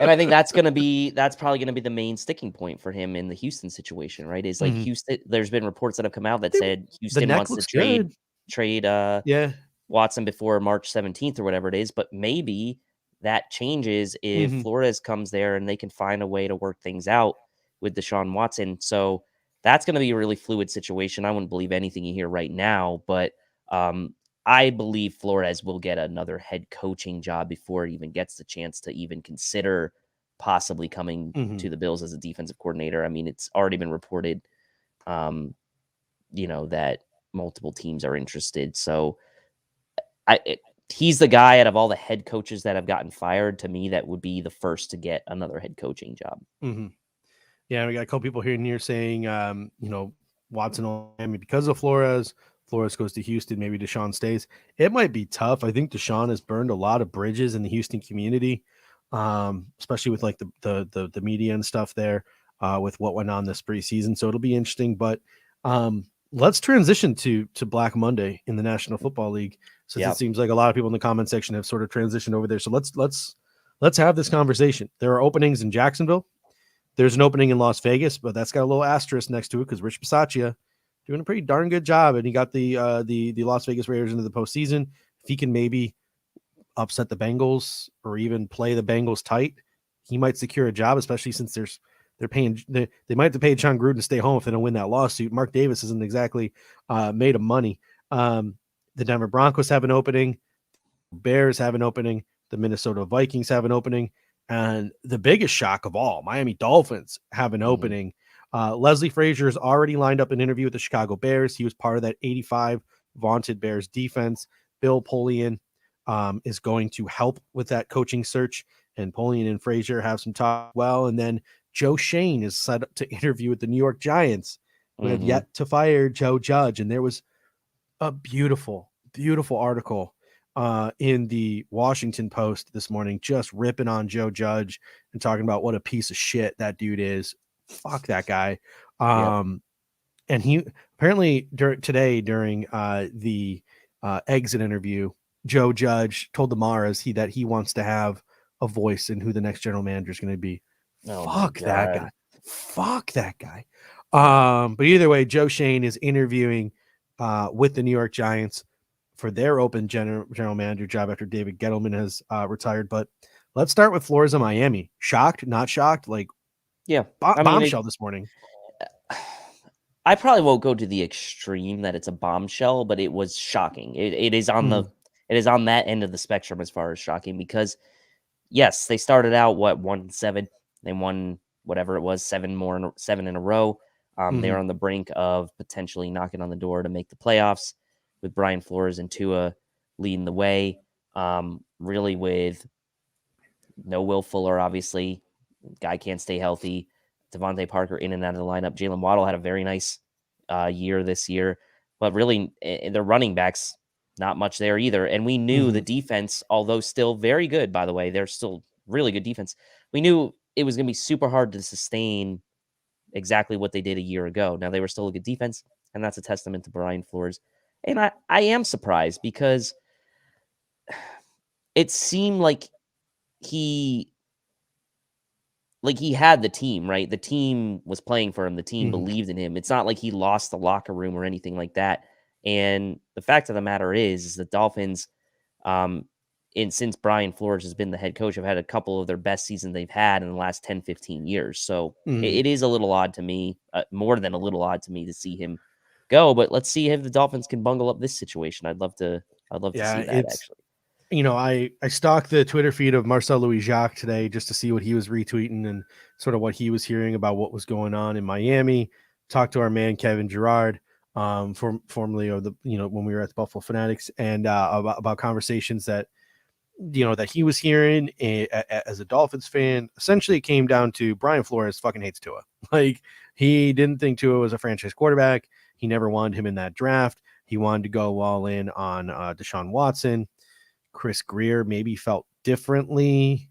I think that's probably gonna be the main sticking point for him in the Houston situation, right? Is like Mhm. Houston. There's been reports that have come out that They- said the Houston neck wants to looks good. trade Yeah. Watson before March 17th or whatever it is, but maybe that changes if Mhm. Flores comes there and they can find a way to work things out with Deshaun Watson. So that's going to be a really fluid situation. I wouldn't believe anything you hear right now, but I believe Flores will get another head coaching job before he even gets the chance to even consider possibly coming Mhm. to the Bills as a defensive coordinator. I mean, it's already been reported, um, that multiple teams are interested. So he's the guy out of all the head coaches that have gotten fired to me that would be the first to get another head coaching job. Mhm. Yeah, we got a couple people here and here saying, Watson on Miami because of Flores. Flores goes to Houston. Maybe Deshaun stays. It might be tough. I think Deshaun has burned a lot of bridges in the Houston community, especially with like the media and stuff there, with what went on this preseason. So it'll be interesting. But let's transition to Black Monday in the National Football League, since Yeah. it seems like a lot of people in the comment section have sort of transitioned over there. So let's have this conversation. There are openings in Jacksonville. There's an opening in Las Vegas, but that's got a little asterisk next to it because Rich Bisaccia doing a pretty darn good job, and he got the Las Vegas Raiders into the postseason. If he can maybe upset the Bengals or even play the Bengals tight, he might secure a job, especially since they might have to pay John Gruden to stay home if they don't win that lawsuit. Mark Davis isn't exactly made of money. The Denver Broncos have an opening. Bears have an opening. The Minnesota Vikings have an opening. And the biggest shock of all, Miami Dolphins have an opening. Leslie Frazier has already lined up an interview with the Chicago Bears. He was part of that 85 vaunted Bears defense. Bill Polian is going to help with that coaching search. And Polian and Frazier have some talk well. And then Joe Shane is set up to interview with the New York Giants, who have yet to fire Joe Judge. And there was a beautiful, beautiful article in the Washington Post this morning, just ripping on Joe Judge and talking about what a piece of shit that dude is. Fuck that guy. And he apparently today during the exit interview, Joe Judge told the Maras that he wants to have a voice in who the next general manager is going to be. Oh Fuck that guy. Fuck that guy. But either way, Joe Shane is interviewing with the New York Giants for their open general manager job after David Gettleman has retired. But let's start with Flores in Miami. Shocked, not shocked? Like, Yeah. bombshell this morning. I probably won't go to the extreme that it's a bombshell, but it was shocking. It is on that end of the spectrum as far as shocking, because yes, they started out 1-7. They won whatever it was, seven in a row. They were on the brink of potentially knocking on the door to make the playoffs with Brian Flores and Tua leading the way. Really with no Will Fuller, obviously. Guy can't stay healthy. Devontae Parker in and out of the lineup. Jalen Waddle had a very nice year this year, but really the running backs, not much there either. And we knew the defense, although still very good, by the way, they're still really good defense. We knew it was going to be super hard to sustain exactly what they did a year ago. Now, they were still a good defense, and that's a testament to Brian Flores. And I am surprised because it seemed like he had the team, right? The team was playing for him. The team believed in him. It's not like he lost the locker room or anything like that. And the fact of the matter is the Dolphins, since Brian Flores has been the head coach, have had a couple of their best seasons they've had in the last 10, 15 years. So it is a little odd to me, more than a little odd to me, to see him go. But let's see if the Dolphins can bungle up this situation. I'd love to see that, actually. I stalked the Twitter feed of Marcel Louis Jacques today just to see what he was retweeting and sort of what he was hearing about what was going on in Miami. Talked to our man Kevin Gerard, formerly of the when we were at the Buffalo Fanatics, and about conversations that that he was hearing as a Dolphins fan. Essentially, it came down to Brian Flores fucking hates Tua. Like, He didn't think Tua was a franchise quarterback. He never wanted him in that draft. He wanted to go all in on Deshaun Watson. Chris Greer maybe felt differently.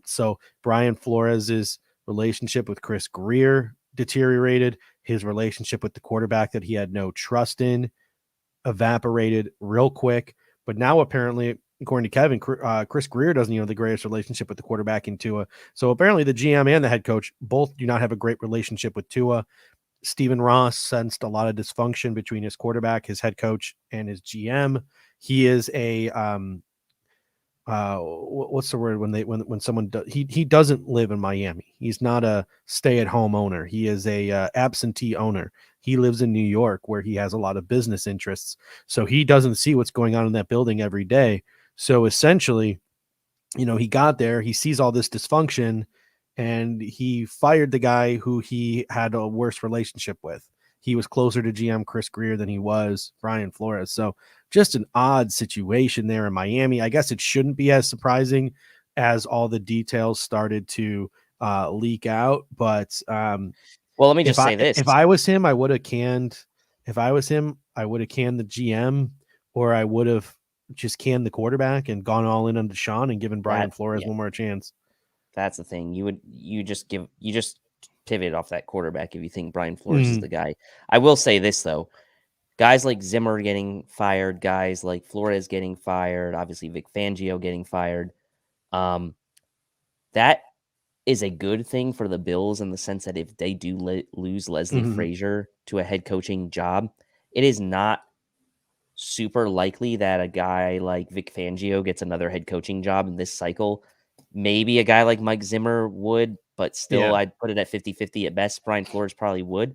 So Brian Flores's relationship with Chris Greer deteriorated. His relationship with the quarterback that he had no trust in evaporated real quick. But now apparently, according to Kevin, Chris Greer doesn't have the greatest relationship with the quarterback in Tua. So apparently the GM and the head coach both do not have a great relationship with Tua. Stephen Ross sensed a lot of dysfunction between his quarterback, his head coach, and his GM. He is a what's the word when someone he doesn't live in Miami. He's not a stay-at-home owner. He is a absentee owner. He lives in New York where he has a lot of business interests. So he doesn't see what's going on in that building every day. So essentially, he got there, he sees all this dysfunction, and he fired the guy who he had a worse relationship with. He was closer to GM Chris Greer than he was Brian Flores. So just an odd situation there in Miami. I guess it shouldn't be as surprising as all the details started to leak out. But well, let me just say this. If I was him, I would have canned. If I was him, I would have canned the GM, or I would have just canned the quarterback and gone all in on Deshaun and given Brian Flores one more chance. That's the thing. You just pivot off that quarterback if you think Brian Flores is the guy. I will say this though. Guys like Zimmer getting fired, guys like Flores getting fired, obviously Vic Fangio getting fired. That is a good thing for the Bills in the sense that if they do lose Leslie Frazier to a head coaching job, it is not super likely that a guy like Vic Fangio gets another head coaching job in this cycle. Maybe a guy like Mike Zimmer would, but still I'd put it at 50-50 at best. Brian Flores probably would.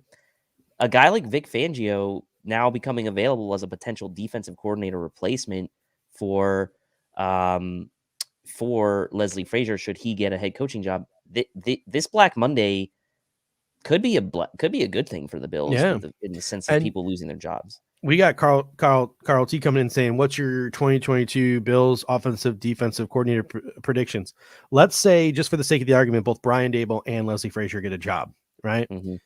A guy like Vic Fangio now becoming available as a potential defensive coordinator replacement for Leslie Frazier should he get a head coaching job. This Black Monday could be a good thing for the Bills in the sense of people losing their jobs. We got Carl T coming in saying, what's your 2022 Bills offensive defensive coordinator predictions? Let's say, just for the sake of the argument, both Brian Daboll and Leslie Frazier get a job, right? Mm-hmm.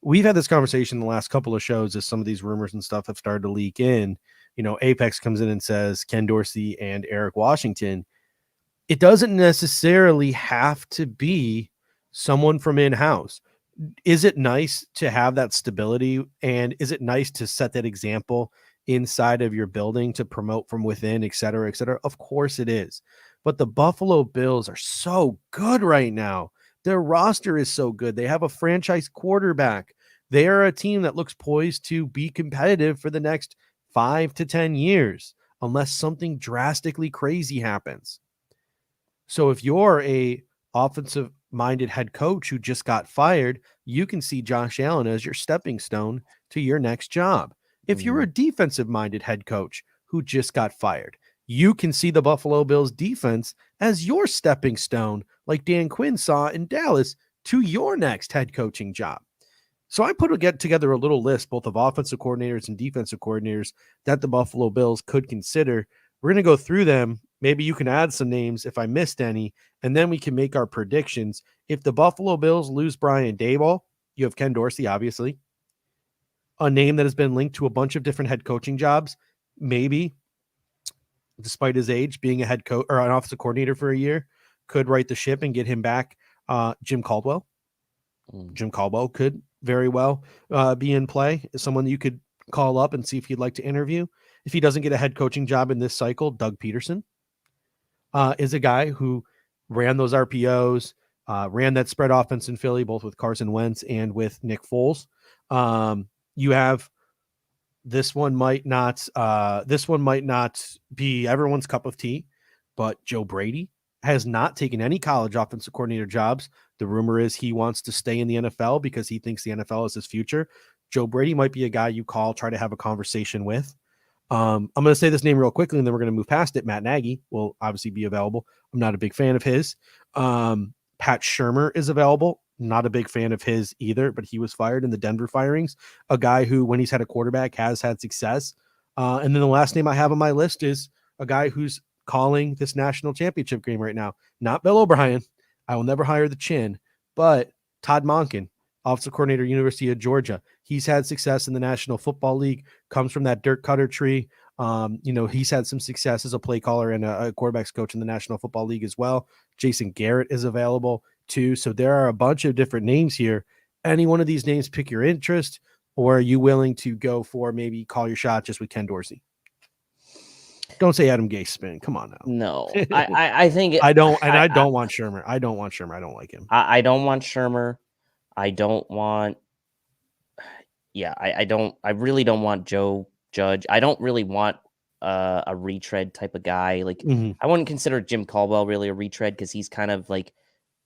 We've had this conversation in the last couple of shows as some of these rumors and stuff have started to leak in. Apex comes in and says Ken Dorsey and Eric Washington. It doesn't necessarily have to be someone from in-house. Is it nice to have that stability, and is it nice to set that example inside of your building to promote from within, et cetera, et cetera? Of course it is. But the Buffalo Bills are so good right now. Their roster is so good. They have a franchise quarterback. They are a team that looks poised to be competitive for the next 5 to 10 years, unless something drastically crazy happens. So if you're a offensive minded head coach who just got fired, you can see Josh Allen as your stepping stone to your next job. If you're a defensive minded head coach who just got fired, you can see the Buffalo Bills defense as your stepping stone, like Dan Quinn saw in Dallas, to your next head coaching job. So I get together a little list, both of offensive coordinators and defensive coordinators that the Buffalo Bills could consider. We're going to go through them. Maybe you can add some names if I missed any, and then we can make our predictions. If the Buffalo Bills lose Brian Daboll, you have Ken Dorsey, obviously, a name that has been linked to a bunch of different head coaching jobs, maybe, despite his age, being a head coach or an offensive coordinator for a year, could right the ship and get him back. Jim Caldwell. Jim Caldwell could very well be in play as someone you could call up and see if you'd like to interview. If he doesn't get a head coaching job in this cycle, Doug Peterson is a guy who ran those RPOs, ran that spread offense in Philly, both with Carson Wentz and with Nick Foles. You have this one might not be everyone's cup of tea, but Joe Brady has not taken any college offensive coordinator jobs. The rumor is he wants to stay in the NFL because he thinks the NFL is his future. Joe Brady might be a guy you call, try to have a conversation with. I'm going to say this name real quickly, and then we're going to move past it. Matt Nagy will obviously be available. I'm not a big fan of his. Pat Shurmur is available. Not a big fan of his either, but he was fired in the Denver firings. A guy who, when he's had a quarterback, has had success. And then the last name I have on my list is a guy who's calling this national championship game right now. Not Bill O'Brien. I will never hire the chin, but Todd Monken. offensive coordinator, University of Georgia. He's had success in the National Football League, comes from that Dirk Cutter tree. He's had some success as a play caller and a quarterbacks coach in the National Football League as well. Jason Garrett is available too. So there are a bunch of different names here. Any one of these names pick your interest, or are you willing to go for maybe call your shot just with Ken Dorsey? Don't say Adam Gase spin. Come on now. No, I think I don't want Shermer. I don't want Shermer. I don't like him. I don't want Shermer. I don't want. Yeah, I really don't want Joe Judge. I don't really want a retread type of guy. Like I wouldn't consider Jim Caldwell really a retread because he's kind of like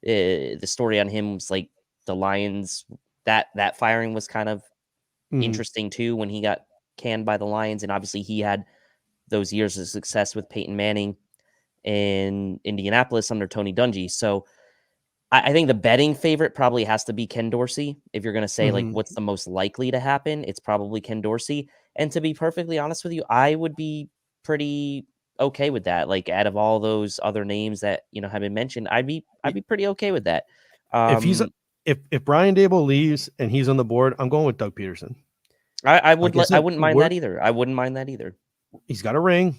the story on him was like the Lions. That firing was kind of interesting too when he got canned by the Lions, and obviously he had those years of success with Peyton Manning in Indianapolis under Tony Dungy. So I think the betting favorite probably has to be Ken Dorsey. If you're going to say like what's the most likely to happen, it's probably Ken Dorsey. And to be perfectly honest with you, I would be pretty okay with that. Like out of all those other names that have been mentioned, I'd be pretty okay with that. If Brian Daboll leaves and he's on the board, I'm going with Doug Peterson. I wouldn't mind that either. I wouldn't mind that either. He's got a ring.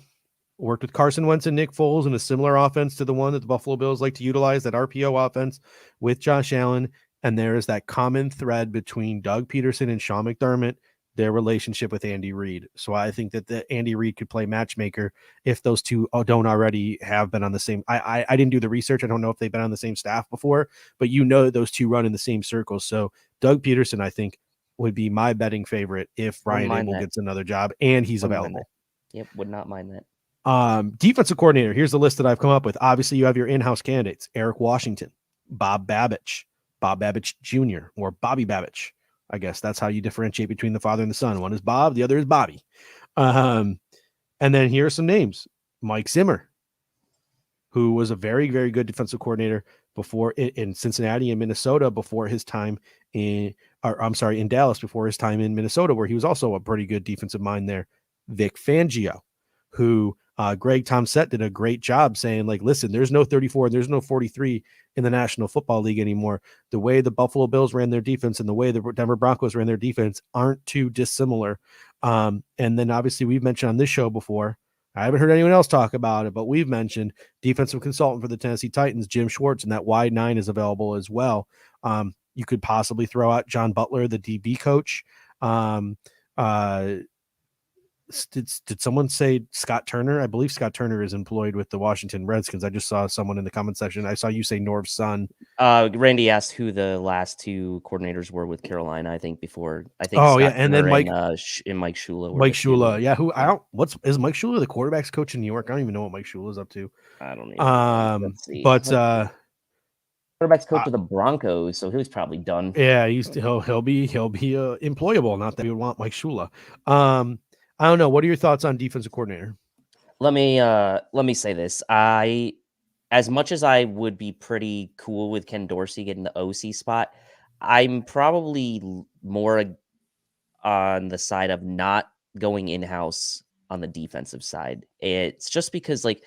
Worked with Carson Wentz and Nick Foles in a similar offense to the one that the Buffalo Bills like to utilize, that RPO offense with Josh Allen. And there is that common thread between Doug Peterson and Sean McDermott, their relationship with Andy Reid. So I think that Andy Reid could play matchmaker if those two don't already have been on the same. I didn't do the research. I don't know if they've been on the same staff before, but those two run in the same circles. So Doug Peterson, I think, would be my betting favorite if Brian Daboll gets another job and he's available. Yep, would not mind that. Defensive coordinator. Here's the list that I've come up with. Obviously, you have your in-house candidates: Eric Washington, Bob Babich Jr., or Bobby Babich. I guess that's how you differentiate between the father and the son. One is Bob, the other is Bobby. And then here are some names: Mike Zimmer, who was a very, very good defensive coordinator before in Cincinnati and Minnesota before his time in Dallas before his time in Minnesota, where he was also a pretty good defensive mind there. Vic Fangio, who Greg Tomsett did a great job saying, like, listen, there's no 34, there's no 43 in the National Football League anymore. The way the Buffalo Bills ran their defense and the way the Denver Broncos ran their defense aren't too dissimilar. And then obviously we've mentioned on this show before, I haven't heard anyone else talk about it, but we've mentioned defensive consultant for the Tennessee Titans, Jim Schwartz, and that wide 9 is available as well. You could possibly throw out John Butler, the DB coach. Did someone say Scott Turner? I believe Scott Turner is employed with the Washington Redskins. I just saw someone in the comment section. I saw you say Norv's son. Randy asked who the last two coordinators were with Carolina. I think Scott and then Mike and Mike Shula. Mike Shula, yeah. Who I don't. Is Mike Shula the quarterbacks coach in New York? I don't even know what Mike Shula is up to. I don't even. Let's see. But quarterbacks coach of the Broncos, so he was probably done. Yeah, he'll be employable. Not that we would want Mike Shula. I don't know. What are your thoughts on defensive coordinator? Let me say this. As much as I would be pretty cool with Ken Dorsey getting the OC spot, I'm probably more on the side of not going in-house on the defensive side. It's just because, like,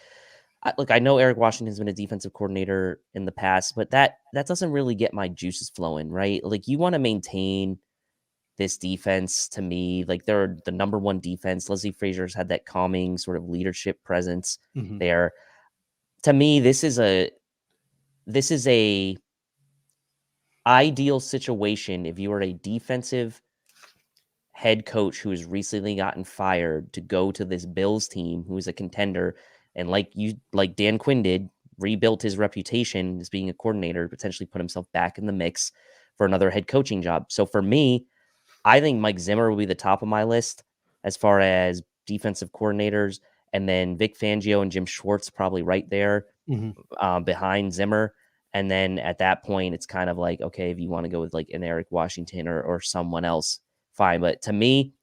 I know Eric Washington's been a defensive coordinator in the past, but that doesn't really get my juices flowing, right? Like, you want to maintain this defense. To me, like, they're the number one defense. Leslie Frazier's had that calming sort of leadership presence there. To me, this is a ideal situation if you are a defensive head coach who has recently gotten fired to go to this Bills team who is a contender, and like Dan Quinn did, rebuilt his reputation as being a coordinator, potentially put himself back in the mix for another head coaching job. So for me, I think Mike Zimmer will be the top of my list as far as defensive coordinators, and then Vic Fangio and Jim Schwartz probably right there behind Zimmer. And then at that point, it's kind of like, okay, if you want to go with like an Eric Washington or someone else, fine. But to me,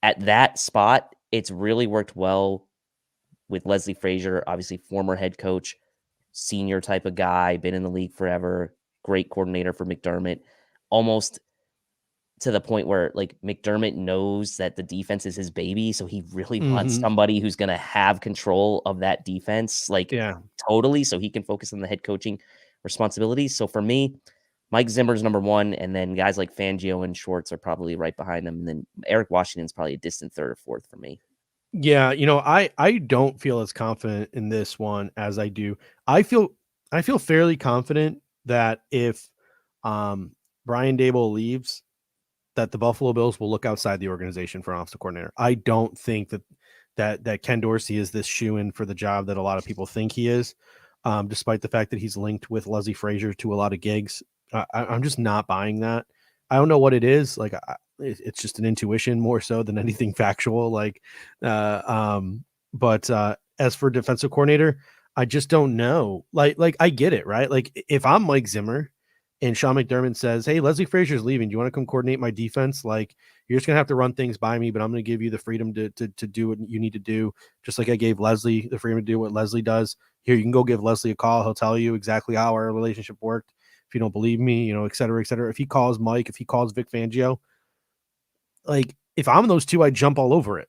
at that spot, it's really worked well with Leslie Frazier, obviously former head coach, senior type of guy, been in the league forever, great coordinator for McDermott, almost to the point where like McDermott knows that the defense is his baby. So he really wants somebody who's going to have control of that defense, totally. So he can focus on the head coaching responsibilities. So for me, Mike Zimmer's number one, and then guys like Fangio and Schwartz are probably right behind them, and then Eric Washington's probably a distant third or fourth for me. Yeah, I don't feel as confident in this one as I do. I feel fairly confident that if Brian Daboll leaves, that the Buffalo Bills will look outside the organization for an offensive coordinator. I don't think that Ken Dorsey is this shoe-in for the job that a lot of people think he is, despite the fact that he's linked with Leslie Frazier to a lot of gigs. I'm just not buying that. I don't know what it is. Like, it's just an intuition more so than anything factual. Like, but as for defensive coordinator, I just don't know. Like I get it, right? Like, if I'm Mike Zimmer and Sean McDermott says, "Hey, Leslie Frazier's leaving. Do you want to come coordinate my defense? Like, you're just gonna have to run things by me, but I'm gonna give you the freedom to do what you need to do, just like I gave Leslie the freedom to do what Leslie does. Here, you can go give Leslie a call. He'll tell you exactly how our relationship worked. If you don't believe me, et cetera, et cetera. If he calls Mike, if he calls Vic Fangio, like, if I'm those two, I jump all over it.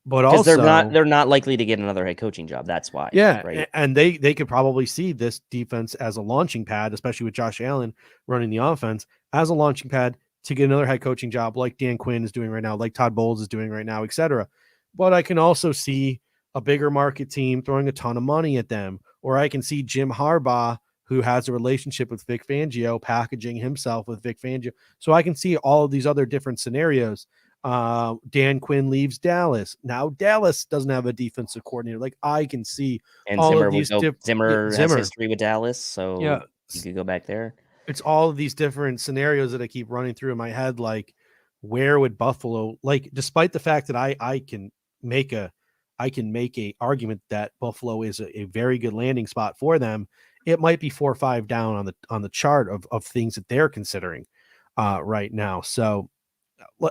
But Because also, they're not likely to get another head coaching job. That's why, yeah, right? and they could probably see this defense as a launching pad, especially with Josh Allen running the offense, as a launching pad to get another head coaching job like Dan Quinn is doing right now, like Todd Bowles is doing right now, et cetera. But I can also see a bigger market team throwing a ton of money at them, or I can see Jim Harbaugh, who has a relationship with Vic Fangio, packaging himself with Vic Fangio. So I can see all of these other different scenarios. Dan Quinn leaves Dallas. Now Dallas doesn't have a defensive coordinator. Like, I can see And all of Zimmer would these go. Zimmer has Zimmer. history with Dallas, Yeah. so you could go back there. It's all of these different scenarios that I keep running through in my head. Like, where would Buffalo, like, despite the fact that I can make a argument that Buffalo is a very good landing spot for them, it might be 4 or 5 down on the chart of things that they're considering right now. So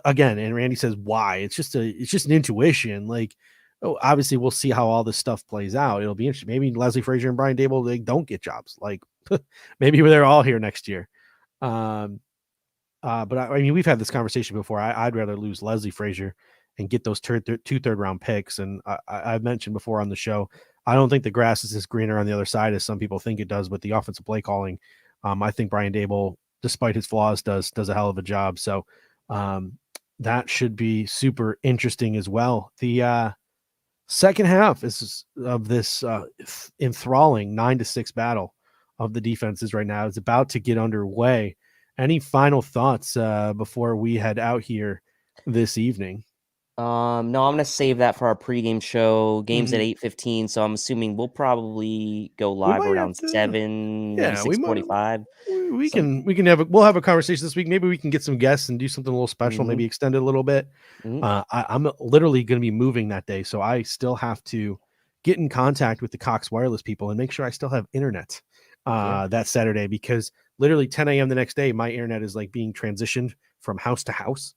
again, and Randy says why? It's just an intuition. Like, oh, obviously we'll see how all this stuff plays out. It'll be interesting. Maybe Leslie Frazier and Brian Daboll, they don't get jobs. Like, maybe they're all here next year. But I mean, we've had this conversation before. I'd rather lose Leslie Frazier and get those 2 third round picks. And I've mentioned before on the show, I don't think the grass is as greener on the other side as some people think it does with the offensive play calling. I think Brian Daboll, despite his flaws, does a hell of a job. So that should be super interesting as well. The second half of this enthralling 9-6 battle of the defenses right now is about to get underway. Any final thoughts before we head out here this evening? No, I'm gonna save that for our pregame show. Game's at 8:15, so I'm assuming we'll probably go We live might have around to, 7, maybe yeah, we might. 6:45. We can we'll have a conversation this week. Maybe we can get some guests and do something a little special. Maybe extend it a little bit. I'm literally going to be moving that day, so I still have to get in contact with the Cox Wireless people and make sure I still have internet that Saturday, because literally 10 a.m. the next day, my internet is like being transitioned from house to house.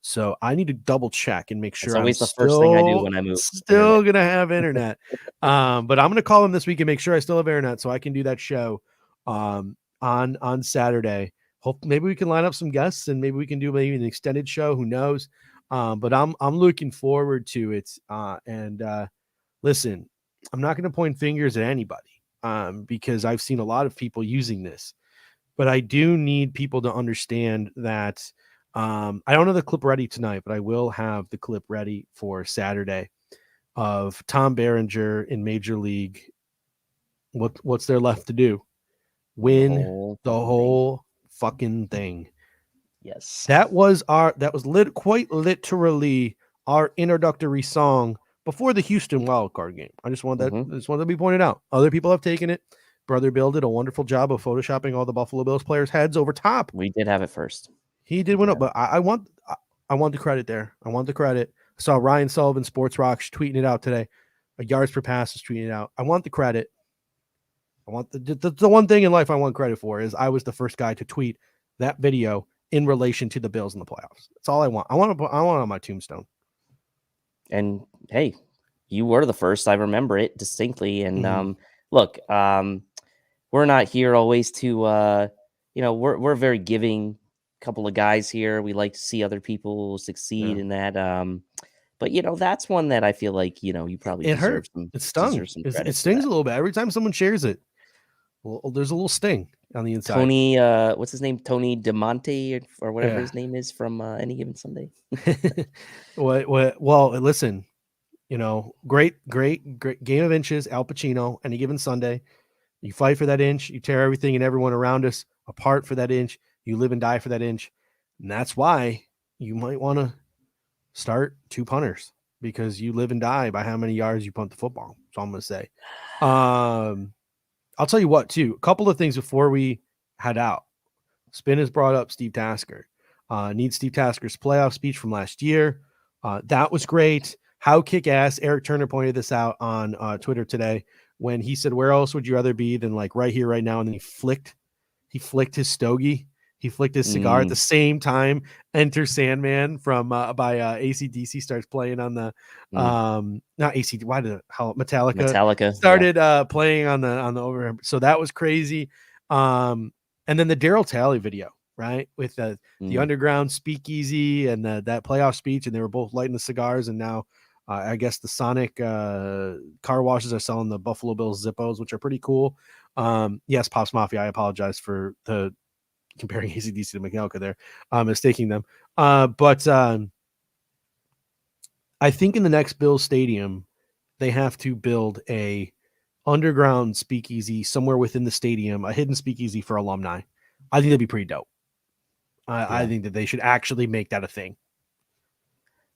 So I need to double check and make sure It's always I'm the first thing I do when I move. still gonna have internet. But I'm gonna call them this week and make sure I still have internet so I can do that show on Saturday. Hope maybe we can line up some guests and maybe we can do maybe an extended show. Who knows? But I'm looking forward to it. Listen, I'm not gonna point fingers at anybody because I've seen a lot of people using this, but I do need people to understand that. I don't have the clip ready tonight, but I will have the clip ready for Saturday of Tom Berenger in Major League. What's there left to do? Win the whole fucking thing. Yes. That was quite literally our introductory song before the Houston wildcard game. I just want to be pointed out. Other people have taken it. Brother Bill did a wonderful job of photoshopping all the Buffalo Bills players' heads over top. We did have it first. He did win up, but I want the credit there. I want the credit. I saw Ryan Sullivan, Sports Rock, tweeting it out today. A yards per pass is tweeting it out. I want the credit. I want the one thing in life I want credit for is I was the first guy to tweet that video in relation to the Bills in the playoffs. That's all I want. I want it on my tombstone. And hey, you were the first. I remember it distinctly. And look, we're not here always to we're very giving couple of guys here. We like to see other people succeed in that. But that's one that I feel like you probably deserve some. It stung. It stings a little bit every time someone shares it. Well, there's a little sting. on the inside. Tony, what's his name? Tony DeMonte or whatever his name is from Any Given Sunday. Well, listen, great game of inches, Al Pacino, Any Given Sunday. You fight for that inch, you tear everything and everyone around us apart for that inch, you live and die for that inch. And that's why you might want to start 2 punters, because you live and die by how many yards you punt the football. That's all I'm going to say. I'll tell you what, too. A couple of things before we head out. Spin has brought up Steve Tasker. Need Steve Tasker's playoff speech from last year. That was great. How kick-ass. Eric Turner pointed this out on Twitter today when he said, where else would you rather be than like right here, right now? And then he flicked his stogie. He flicked his cigar at the same time. Enter Sandman from by AC/DC starts playing on the not AC. Why did Metallica started playing on the overhead. So that was crazy. And then the Daryl Talley video, right, with the underground speakeasy and that playoff speech, and they were both lighting the cigars. And now I guess the Sonic car washes are selling the Buffalo Bills Zippos, which are pretty cool. Yes, Pops Mafia, I apologize for the comparing AC/DC to Metallica there, mistaking them. But I think in the next Bills stadium, they have to build a underground speakeasy somewhere within the stadium, a hidden speakeasy for alumni. I think that'd be pretty dope. I think that they should actually make that a thing.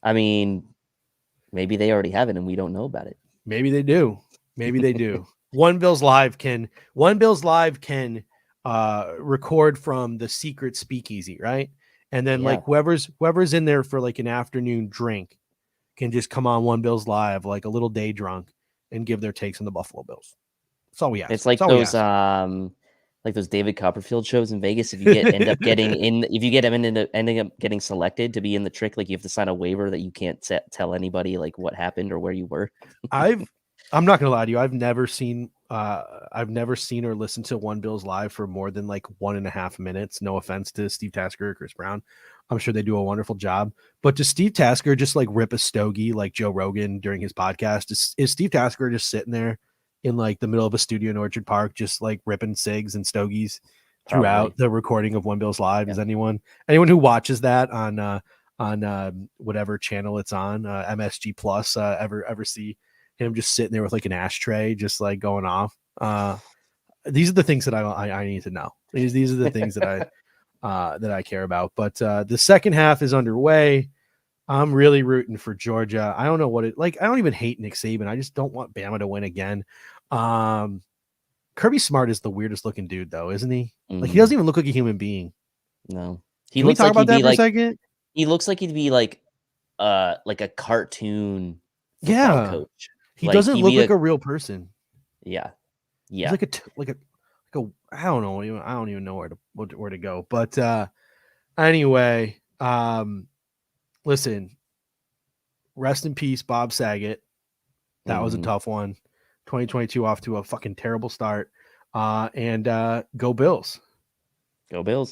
I mean, maybe they already have it and we don't know about it. Maybe they do. One Bills Live can record from the secret speakeasy, right? And then like whoever's in there for like an afternoon drink can just come on One Bills Live like a little day drunk and give their takes on the Buffalo Bills. That's all we ask. It's like those David Copperfield shows in Vegas. If you ending up getting selected to be in the trick, like you have to sign a waiver that you can't tell anybody like what happened or where you were. I'm not gonna lie to you. I've never seen or listened to One Bills Live for more than like 1.5 minutes. No offense to Steve Tasker or Chris Brown. I'm sure they do a wonderful job. But does Steve Tasker just like rip a stogie like Joe Rogan during his podcast? Is Steve Tasker just sitting there in like the middle of a studio in Orchard Park, just like ripping cigs and stogies throughout the recording of One Bills Live? Is anyone who watches that on whatever channel it's on, MSG Plus, ever see him just sitting there with like an ashtray, just like going off? These are the things that I need to know. These are the things that I care about. But the second half is underway. I'm really rooting for Georgia. I don't know what I don't even hate Nick Saban. I just don't want Bama to win again. Kirby Smart is the weirdest looking dude, though, isn't he? Like he doesn't even look like a human being. No, Can we talk about that for a second? He looks like he'd be like a cartoon football coach. He doesn't look like a real person. Yeah. He's like a I don't know. I don't even know where to go. But anyway, listen. Rest in peace, Bob Saget. That was a tough one. 2022 off to a fucking terrible start. And go Bills. Go Bills.